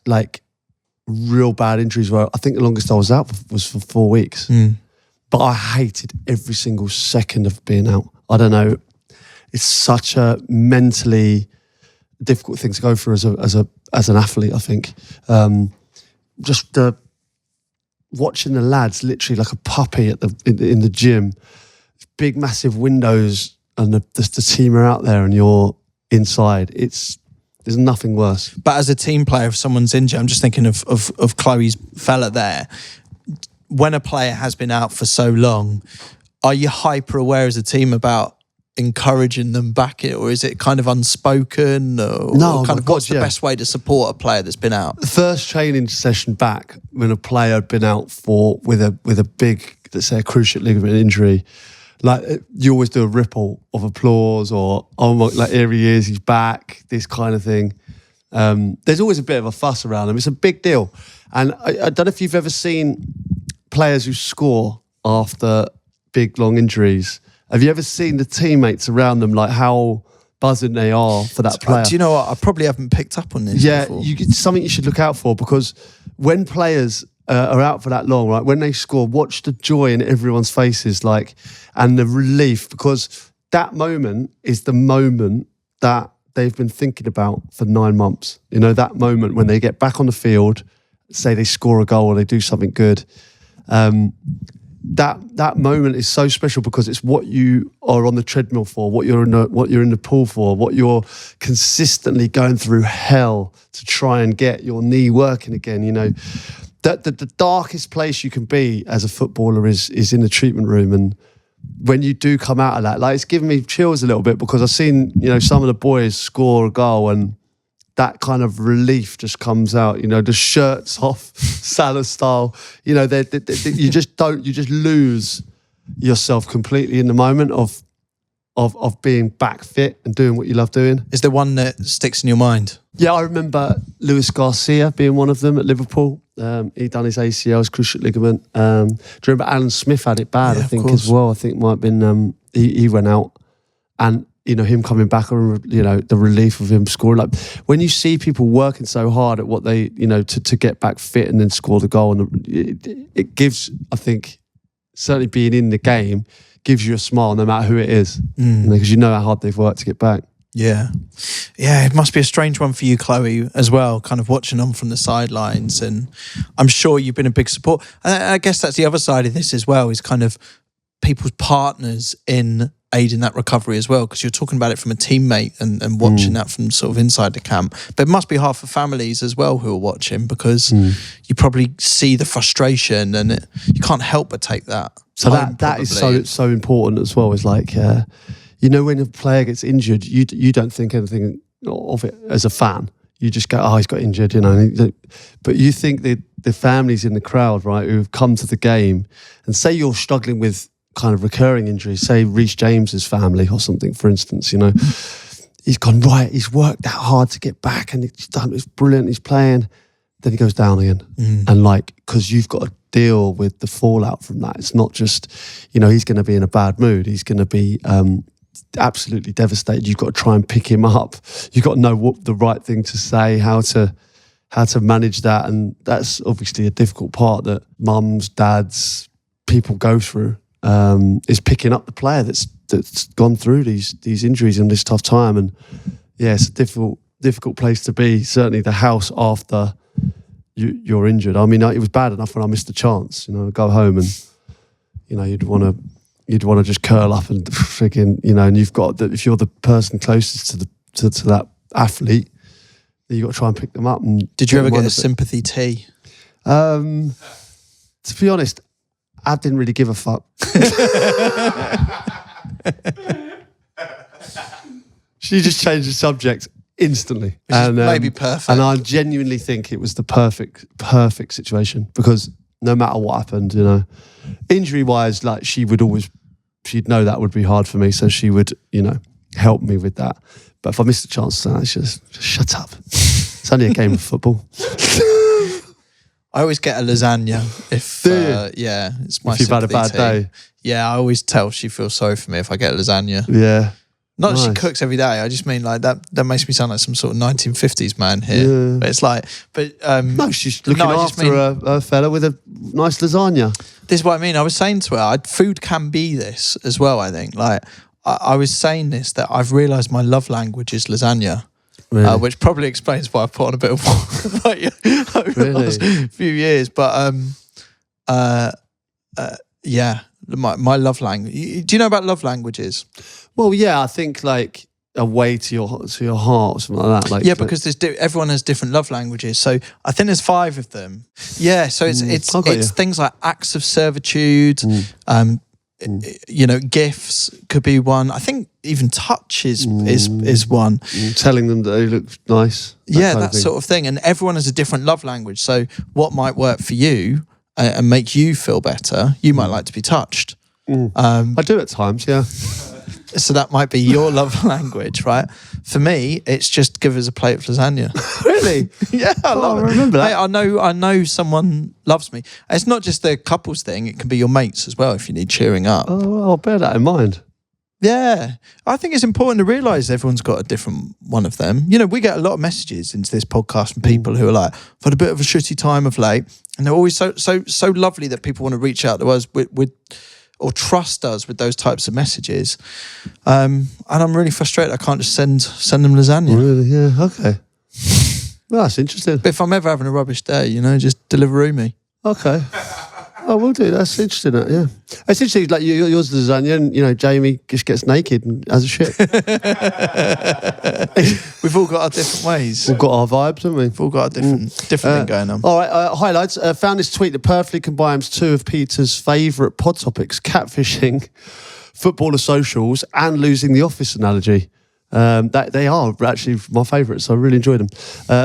real bad injuries where I think the longest I was out was for 4 weeks. But I hated every single second of being out. I don't know. It's such a mentally difficult thing to go through as an athlete, I think. Just watching the lads literally like a puppy in the gym, big massive windows, and the team are out there and you're inside. There's nothing worse. But as a team player, if someone's injured, I'm just thinking of Chloe's fella there. When a player has been out for so long, are you hyper aware as a team about encouraging them back, or is it kind of unspoken? What's the best way to support a player that's been out? The first training session back, when a player had been out with a big, let's say, a cruciate ligament injury, you always do a ripple of applause, or here he is, he's back, this kind of thing. There's always a bit of a fuss around them. It's a big deal, and I don't know if you've ever seen players who score after big long injuries. Have you ever seen the teammates around them, how buzzing they are for that player? Do you know what? I probably haven't picked up on this. Yeah, before. It's something you should look out for, because when players are out for that long, right? When they score, watch the joy in everyone's faces, and the relief, because that moment is the moment that they've been thinking about for 9 months. You know, that moment when they get back on the field, say they score a goal or they do something good. That moment is so special, because it's what you are on the treadmill for, what you're in the pool for, what you're consistently going through hell to try and get your knee working again. You know, that the darkest place you can be as a footballer is in the treatment room. And when you do come out of that, it's giving me chills a little bit, because I've seen, some of the boys score a goal and that kind of relief just comes out, the shirts off, Salah style. You just lose yourself completely in the moment of being back fit and doing what you love doing. Is there one that sticks in your mind? Yeah, I remember Luis Garcia being one of them at Liverpool. He done his ACL, his cruciate ligament. Do you remember Alan Smith had it bad, I think, as well? I think it might have been, he went out, and him coming back, the relief of him scoring. When you see people working so hard at what they, to get back fit and then score the goal, and it gives, I think, certainly being in the game, gives you a smile no matter who it is, because you know how hard they've worked to get back. Yeah. It must be a strange one for you, Chloe, as well, kind of watching them from the sidelines. And I'm sure you've been a big support. And I guess that's the other side of this as well, is kind of people's partners in aid in that recovery as well, because you're talking about it from a teammate and watching that from sort of inside the camp. But it must be hard for families as well who are watching, because you probably see the frustration and you can't help but take that. So that is so important as well. Is like, when a player gets injured, you don't think anything of it as a fan. You just go, oh, he's got injured, But you think the families in the crowd, right, who have come to the game, and say you're struggling with kind of recurring injuries, say Reece James's family or something, for instance, he's gone, right, he's worked that hard to get back and it's brilliant, he's playing, then he goes down again. And because you've got to deal with the fallout from that. It's not just, he's going to be in a bad mood. He's going to be absolutely devastated. You've got to try and pick him up. You've got to know what the right thing to say, how to manage that. And that's obviously a difficult part that mums, dads, people go through, is picking up the player that's gone through these injuries in this tough time. And yeah, it's a difficult place to be. Certainly the house after you're injured. I mean, it was bad enough when I missed the chance. Go home and you'd want to just curl up and freaking and you've got that. If you're the person closest to that athlete, then you got to try and pick them up. And did you ever get a sympathy tea? To be honest, I didn't really give a fuck. She just changed the subject instantly, and maybe perfect. And I genuinely think it was the perfect situation, because no matter what happened, injury wise, like she'd know that would be hard for me, so she would help me with that. But if I missed a chance, it's just shut up. It's only a game of football. I always get a lasagna if it's my. If you've had a bad day. Yeah, I always tell she feels sorry for me if I get lasagna. Yeah. Not that she cooks every day. I just mean like that makes me sound like some sort of 1950s man here. Yeah. But it's like, no, she's looking after a fella with a nice lasagna. This is what I mean. I was saying to her, food can be this as well. I think like I was saying this, that I've realised my love language is lasagna. Really? Which probably explains why I put on a bit of weight over the last few years. But my love language. Do you know about love languages? Well, yeah, I think like a way to your heart or something like that. Like, yeah, because everyone has different love languages. So I think there's 5 of them. Yeah, so it's things like acts of servitude. Gifts could be one. I think even touch is one. Telling them that they look nice. That sort of thing. And everyone has a different love language. So what might work for you and make you feel better, you might like to be touched. I do at times, yeah. So that might be your love language, right? For me, it's just give us a plate of lasagna. Really? Yeah, I love it. I remember that. Hey, I know someone loves me. It's not just the couples thing. It can be your mates as well if you need cheering up. Oh, well, I'll bear that in mind. Yeah. I think it's important to realise everyone's got a different one of them. We get a lot of messages into this podcast from people who are like, I've had a bit of a shitty time of late. And they're always so lovely that people want to reach out to us with or trust us with those types of messages. And I'm really frustrated I can't just send them lasagna. Really? Yeah, okay. Well, that's interesting. But if I'm ever having a rubbish day, just deliver me. Okay. Oh, we'll do. That's interesting, yeah. It's interesting, like yours is lasagna and, Jamie just gets naked and has a shit. We've all got our different ways. We've got our vibes, haven't we? We've all got a different thing going on. All right, highlights. Found this tweet that perfectly combines 2 of Peter's favourite pod topics, catfishing, footballer socials, and losing the office analogy. They are actually my favourites, so I really enjoyed them.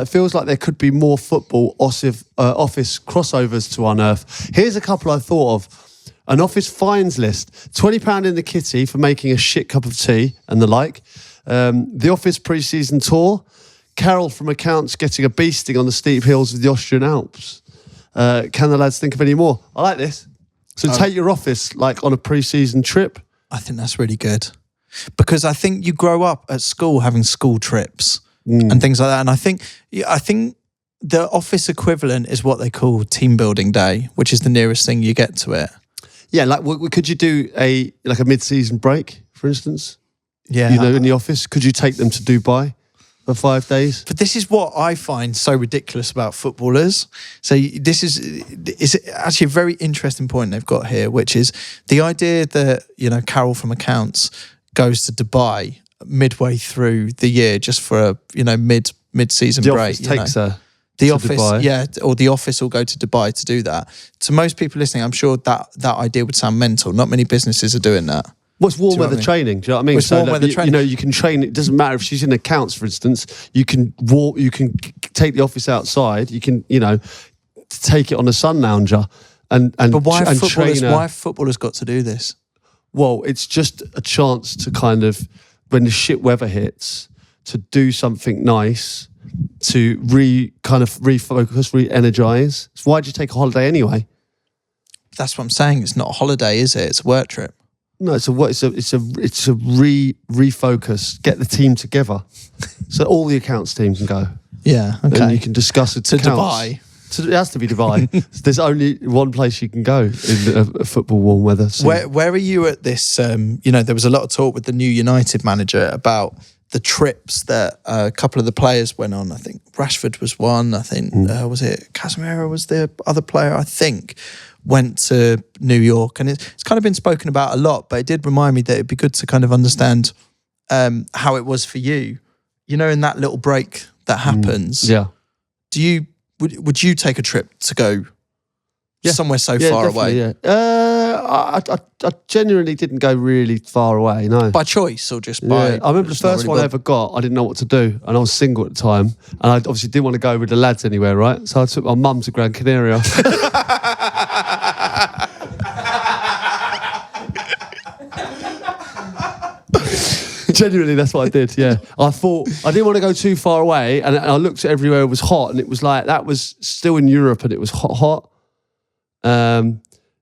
Feels like there could be more football office crossovers to unearth. Here's a couple I thought of. An office fines list, £20 in the kitty for making a shit cup of tea and the like. The office pre-season tour. Carol from accounts getting a beasting on the steep hills of the Austrian Alps. Can the lads think of any more? I like this. So take your office like on a pre-season trip. I think that's really good. Because I think you grow up at school having school trips and things like that. And I think the office equivalent is what they call team building day, which is the nearest thing you get to it. Yeah, like could you do a mid-season break, for instance? Yeah. In the office? Could you take them to Dubai for 5 days? But this is what I find so ridiculous about footballers. So it's actually a very interesting point they've got here, which is the idea that, Carol from accounts goes to Dubai midway through the year just for a mid-season The break. office takes her. The to office, Dubai. or the office will go to Dubai to do that. To most people listening, I'm sure that idea would sound mental. Not many businesses are doing that. What's warm Do you know weather what I mean? training? Do you know what I mean? What's warm weather training? You can train. It doesn't matter if she's in accounts, for instance. You can walk. You can take the office outside. You can, take it on a sun lounger and But why have train her. why have footballers got to do this? Well, it's just a chance to kind of, when the shit weather hits, to do something nice, to refocus, re-energize. So why'd you take a holiday anyway? That's what I'm saying. It's not a holiday, is it? It's a work trip. No, it's a refocus. Get the team together, so all the accounts teams can go. Yeah, okay. And you can discuss it to Dubai. It has to be Dubai. There's only one place you can go in a football warm weather. So. Where are you at this? There was a lot of talk with the new United manager about the trips that a couple of the players went on. I think Rashford was one. I think, was it Casemiro was the other player, I think, went to New York. And it's kind of been spoken about a lot, but it did remind me that it'd be good to kind of understand how it was for you. In that little break that happens. Yeah. Would you take a trip to go somewhere so far away? Yeah. I genuinely didn't go really far away, no. By choice or just by... I remember the first one I ever got, I didn't know what to do, and I was single at the time, and I obviously didn't want to go with the lads anywhere, right? So I took my mum to Gran Canaria. Genuinely, that's what I did, yeah. I thought, I didn't want to go too far away, and I looked at everywhere, it was hot, and it was like, that was still in Europe, and it was hot.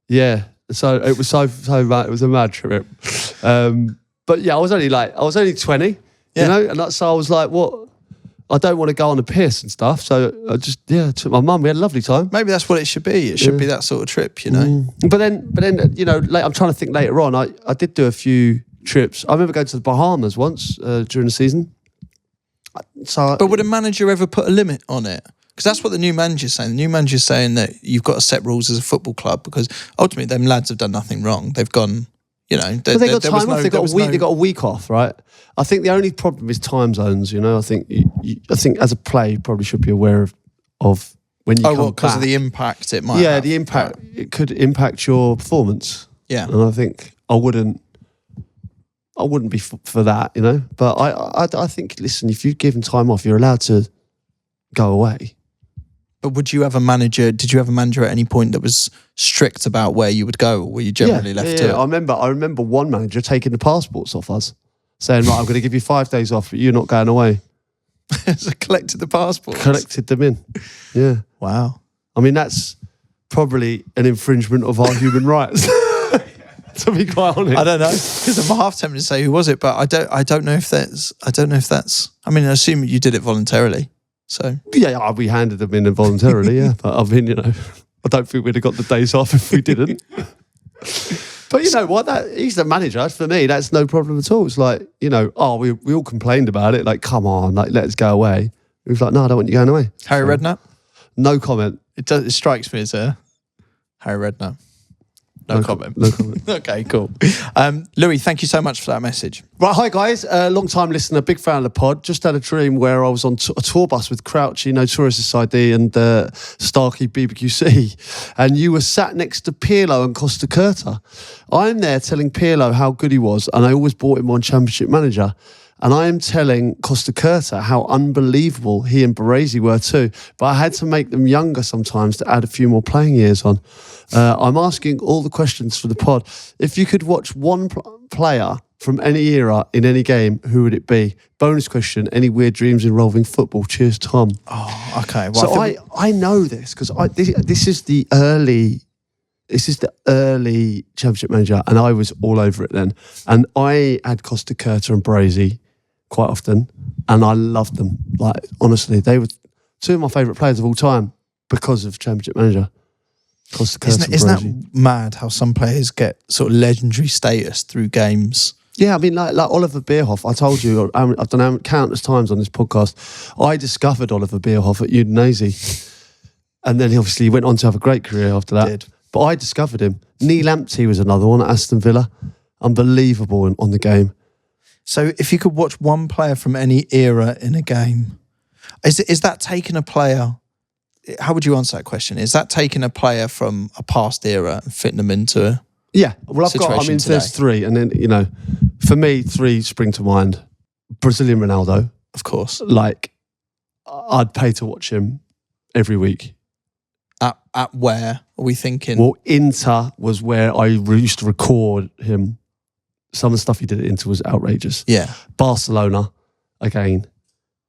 Yeah, so it was so mad, it was a mad trip. But yeah, I was only 20, and so I was like, what? I don't want to go on a piss and stuff, so I just, took my mum, we had a lovely time. Maybe that's what it should be. It should be that sort of trip, But then, I'm trying to think later on, I did do a few trips. I remember going to the Bahamas once during the season. But would a manager ever put a limit on it? Because that's what the new manager's saying. The new manager's saying that you've got to set rules as a football club because ultimately them lads have done nothing wrong. They've gone, they got time off. They got a week off, right? I think the only problem is time zones. I think I think as a player you probably should be aware of when you come back. Because of the impact it might. Yeah, the impact. It could impact your performance. Yeah, and I think I wouldn't be for that, But I think, listen, if you've given time off, you're allowed to go away. But did you have a manager at any point that was strict about where you would go, or were you generally left to it? I remember one manager taking the passports off us, saying, right, I'm going to give you 5 days off, but you're not going away. So collected the passports? Collected them in, yeah. Wow. I mean, that's probably an infringement of our human rights. To be quite honest, I don't know, because I'm half tempted to say who was it, but I don't know if that's. I mean, I assume you did it voluntarily. So yeah, we handed them in involuntarily. Yeah, but I mean, I don't think we'd have got the days off if we didn't. But you know what? He's the manager. For me, that's no problem at all. It's like, we all complained about it. Like, come on, like let us go away. He was like, no, I don't want you going away. Harry Redknapp? No comment. It strikes me as a Harry Redknapp. No comment. No comment. Okay, cool. Louis, thank you so much for that message. Right, hi guys. Long time listener, big fan of the pod. Just had a dream where I was on a tour bus with Crouchy, Notorious S.I.D. and Starkey BBQC, and you were sat next to Pirlo and Costa Curta. I'm there telling Pirlo how good he was, and I always bought him on Championship Manager. And I am telling Costa Curta how unbelievable he and Baresi were too. But I had to make them younger sometimes to add a few more playing years on. I'm asking all the questions for the pod. If you could watch one player from any era in any game, who would it be? Bonus question, any weird dreams involving football? Cheers, Tom. Oh, okay. Well, so I know this because this is the early Championship Manager, and I was all over it then. And I had Costa Curta and Baresi quite often, and I loved them. Like, honestly, they were two of my favourite players of all time because of Championship Manager. Costa Curta. Isn't that mad how some players get sort of legendary status through games? Yeah, I mean, like Oliver Bierhoff. I told you, I've done countless times on this podcast. I discovered Oliver Bierhoff at Udinese, and then he obviously went on to have a great career after that. But I discovered him. Neil Lamptey was another one at Aston Villa. Unbelievable on the game. So if you could watch one player from any era in a game, is that taking a player? How would you answer that question? Is that taking a player from a past era and fitting them into Yeah, well, there's three, and then, you know, for me, three spring to mind. Brazilian Ronaldo. Of course. Like, I'd pay to watch him every week. At where are we thinking? Well, Inter was where I used to record him. Some of the stuff he did at Inter was outrageous. Yeah. Barcelona, again,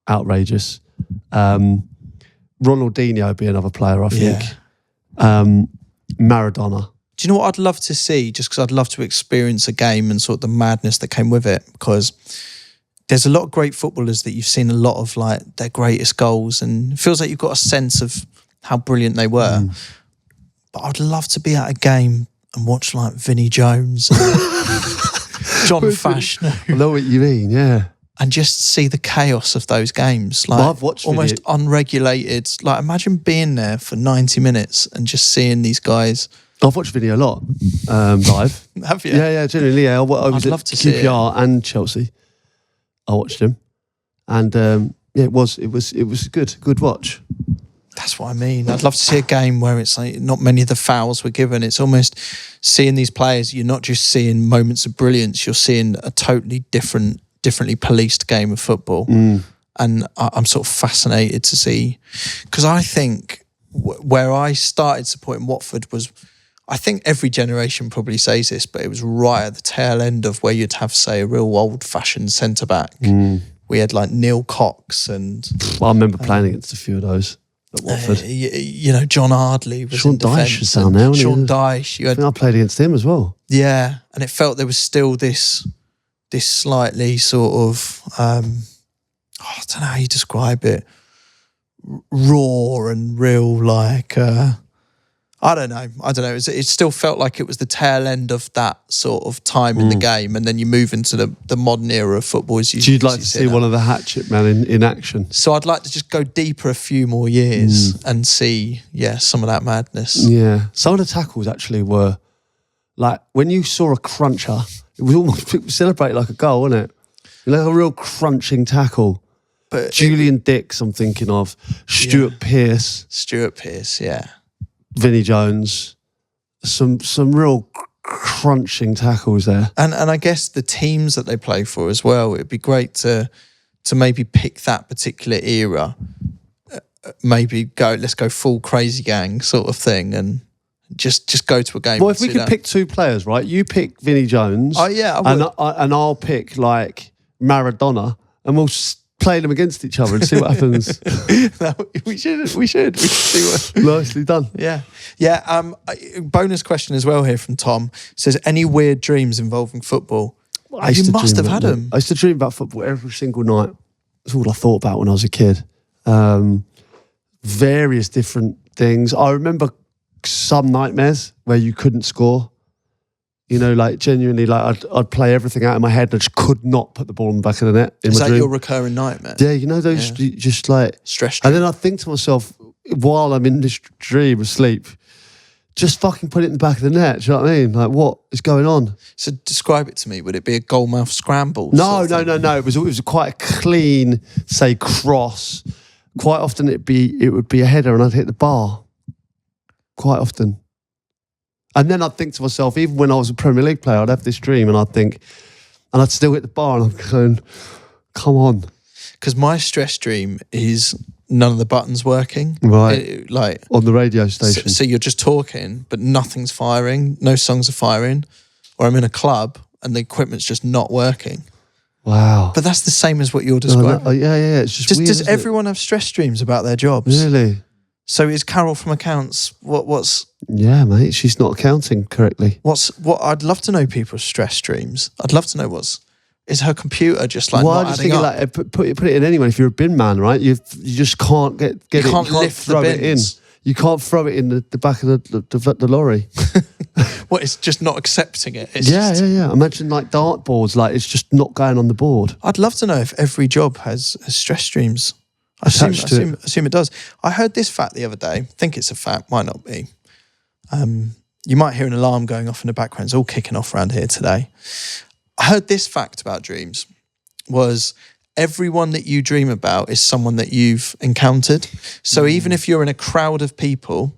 outrageous. Ronaldinho would be another player, I think. Yeah. Maradona. Do you know what I'd love to see? Just because I'd love to experience a game and sort of the madness that came with it. Because there's a lot of great footballers that you've seen a lot of like their greatest goals, and it feels like you've got a sense of how brilliant they were. But I'd love to be at a game and watch like Vinnie Jones and John Fashanu. I know what you mean, yeah. And just see the chaos of those games. Like, I've watched almost unregulated. Like, imagine being there for 90 minutes and just seeing these guys. I've watched video a lot live. Have you? Yeah, genuinely. Yeah. I was I'd love at to see QPR and Chelsea. I watched him, and it was a good watch. That's what I mean. I'd love to see a game where it's like not many of the fouls were given. It's almost seeing these players. You're not just seeing moments of brilliance. You're seeing a totally differently policed game of football. And I'm sort of fascinated to see, because I think where I started supporting Watford was, I think every generation probably says this, but it was right at the tail end of where you'd have, say, a real old-fashioned centre-back. We had like Neil Cox and... Well, I remember playing against a few of those at Watford. You know, John Ardley was Sean in defence. Dyche was down there, wasn't Sean he? Dyche. I played against him as well. Yeah, and it felt there was still this slightly sort of... I don't know how you describe it. Raw and real, like... I don't know. It still felt like it was the tail end of that sort of time in the game, and then you move into the modern era of football. As you'd like to see one of the hatchet men in action. So I'd like to just go deeper a few more years and see, some of that madness. Yeah, some of the tackles actually were like when you saw a cruncher, it was almost it was celebrated like a goal, wasn't it? Like a real crunching tackle. But Julian Dix, I'm thinking of Stuart Pearce, yeah. Vinnie Jones, some real crunching tackles there. And I guess the teams that they play for as well, it'd be great to maybe pick that particular era, maybe let's go full crazy gang sort of thing, and just go to a game. Well, if we could pick two players, right? You pick Vinnie Jones. Oh yeah, I would. And I'll pick like Maradona, and we'll play them against each other and see what happens. No, we should see what. Nicely done. Yeah. Bonus question as well here from Tom. Says, any weird dreams involving football? You must have had them. I used to dream about football every single night. That's all I thought about when I was a kid. Various different things. I remember some nightmares where you couldn't score. You know, like genuinely, like I'd play everything out in my head and I just could not put the ball in the back of the net. Is that your recurring nightmare? Yeah, you know those just like... Stress dream. And then I think to myself, while I'm in this dream of sleep, just fucking put it in the back of the net. Do you know what I mean? Like, what is going on? So describe it to me. Would it be a goalmouth scramble? No. It was quite a clean, say, cross. Quite often it would be a header and I'd hit the bar. Quite often. And then I'd think to myself, even when I was a Premier League player, I'd have this dream and I'd think, and I'd still hit the bar and I'm going, come on. Because my stress dream is none of the buttons working. Right. Like on the radio station. So you're just talking, but nothing's firing. No songs are firing. Or I'm in a club and the equipment's just not working. Wow. But that's the same as what you're describing. Yeah. It's just weird, does everyone have stress dreams about their jobs? Really? So is Carol from accounts? What's? Yeah, mate. She's not accounting correctly. What? I'd love to know people's stress dreams. I'd love to know is her computer just like not adding up? Like put it in anyway. If you're a bin man, right? You just can't get it. You can't lift throw the it in. bins. You can't throw it in the back of the lorry. What? It's just not accepting it. It's yeah. Imagine like dartboards. Like it's just not going on the board. I'd love to know if every job has stress dreams. I assume it does. I heard this fact the other day. I think it's a fact, might not be. You might hear an alarm going off in the background. It's all kicking off around here today. I heard this fact about dreams. was everyone that you dream about is someone that you've encountered. So even if you're in a crowd of people,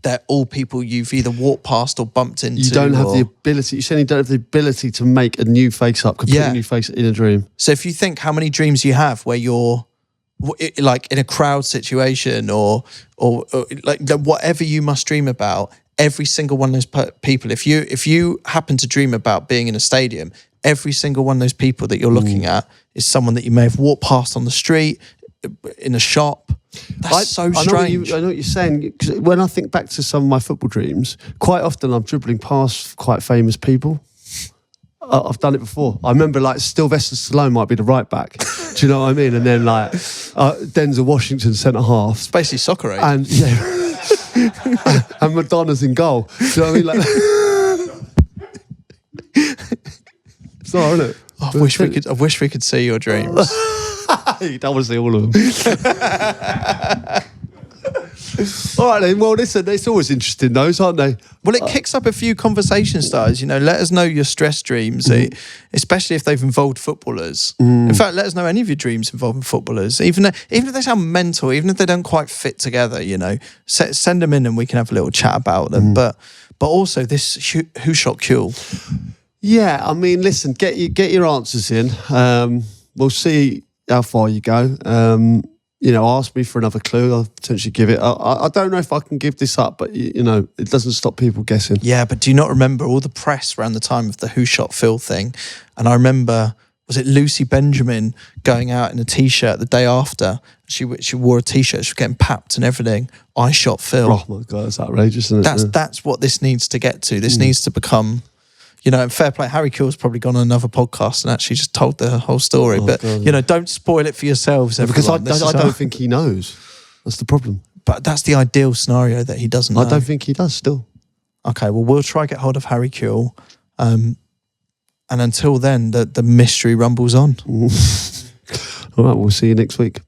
they're all people you've either walked past or bumped into. You don't have the ability. You certainly don't have the ability to make a new face up, completely new face in a dream. So if you think how many dreams you have where you're like in a crowd situation or like whatever you must dream about, every single one of those people, if you happen to dream about being in a stadium, every single one of those people that you're looking at is someone that you may have walked past on the street, in a shop. That's so strange. I know what you're saying. 'Cause when I think back to some of my football dreams, quite often I'm dribbling past quite famous people. I've done it before. I remember like Sylvester Stallone might be the right back. Do you know what I mean? And then like Denzel Washington centre half. It's basically soccer age. And and Madonna's in goal. Do you know what I mean? Like, it's not, isn't it? I wish we could see your dreams. You don't want to see all of them. All right then. Well, listen, it's always interesting those, aren't they? Well, it kicks up a few conversation starters. You know, let us know your stress dreams, especially if they've involved footballers. In fact, let us know any of your dreams involving footballers, even if they sound mental, even if they don't quite fit together. You know, send them in and we can have a little chat about them. But also this who shot Kewell? Yeah, I mean, listen, get your answers in. We'll see how far you go. You know, ask me for another clue. I'll potentially give it. I don't know if I can give this up, but you know, it doesn't stop people guessing. Yeah, but do you not remember all the press around the time of the Who Shot Phil thing? And I remember, was it Lucy Benjamin going out in a T-shirt the day after? She wore a T-shirt, she was getting papped and everything. I shot Phil. Oh my God, that's outrageous, isn't it? That's what this needs to get to. This needs to become... You know, and fair play, Harry Kewell's probably gone on another podcast and actually just told the whole story. But, God. you know, don't spoil it for yourselves, everyone. Because I don't think he knows. That's the problem. But that's the ideal scenario that he doesn't know. I don't think he does still. Okay, well, we'll try get hold of Harry Kewell. And until then, the mystery rumbles on. All right, we'll see you next week.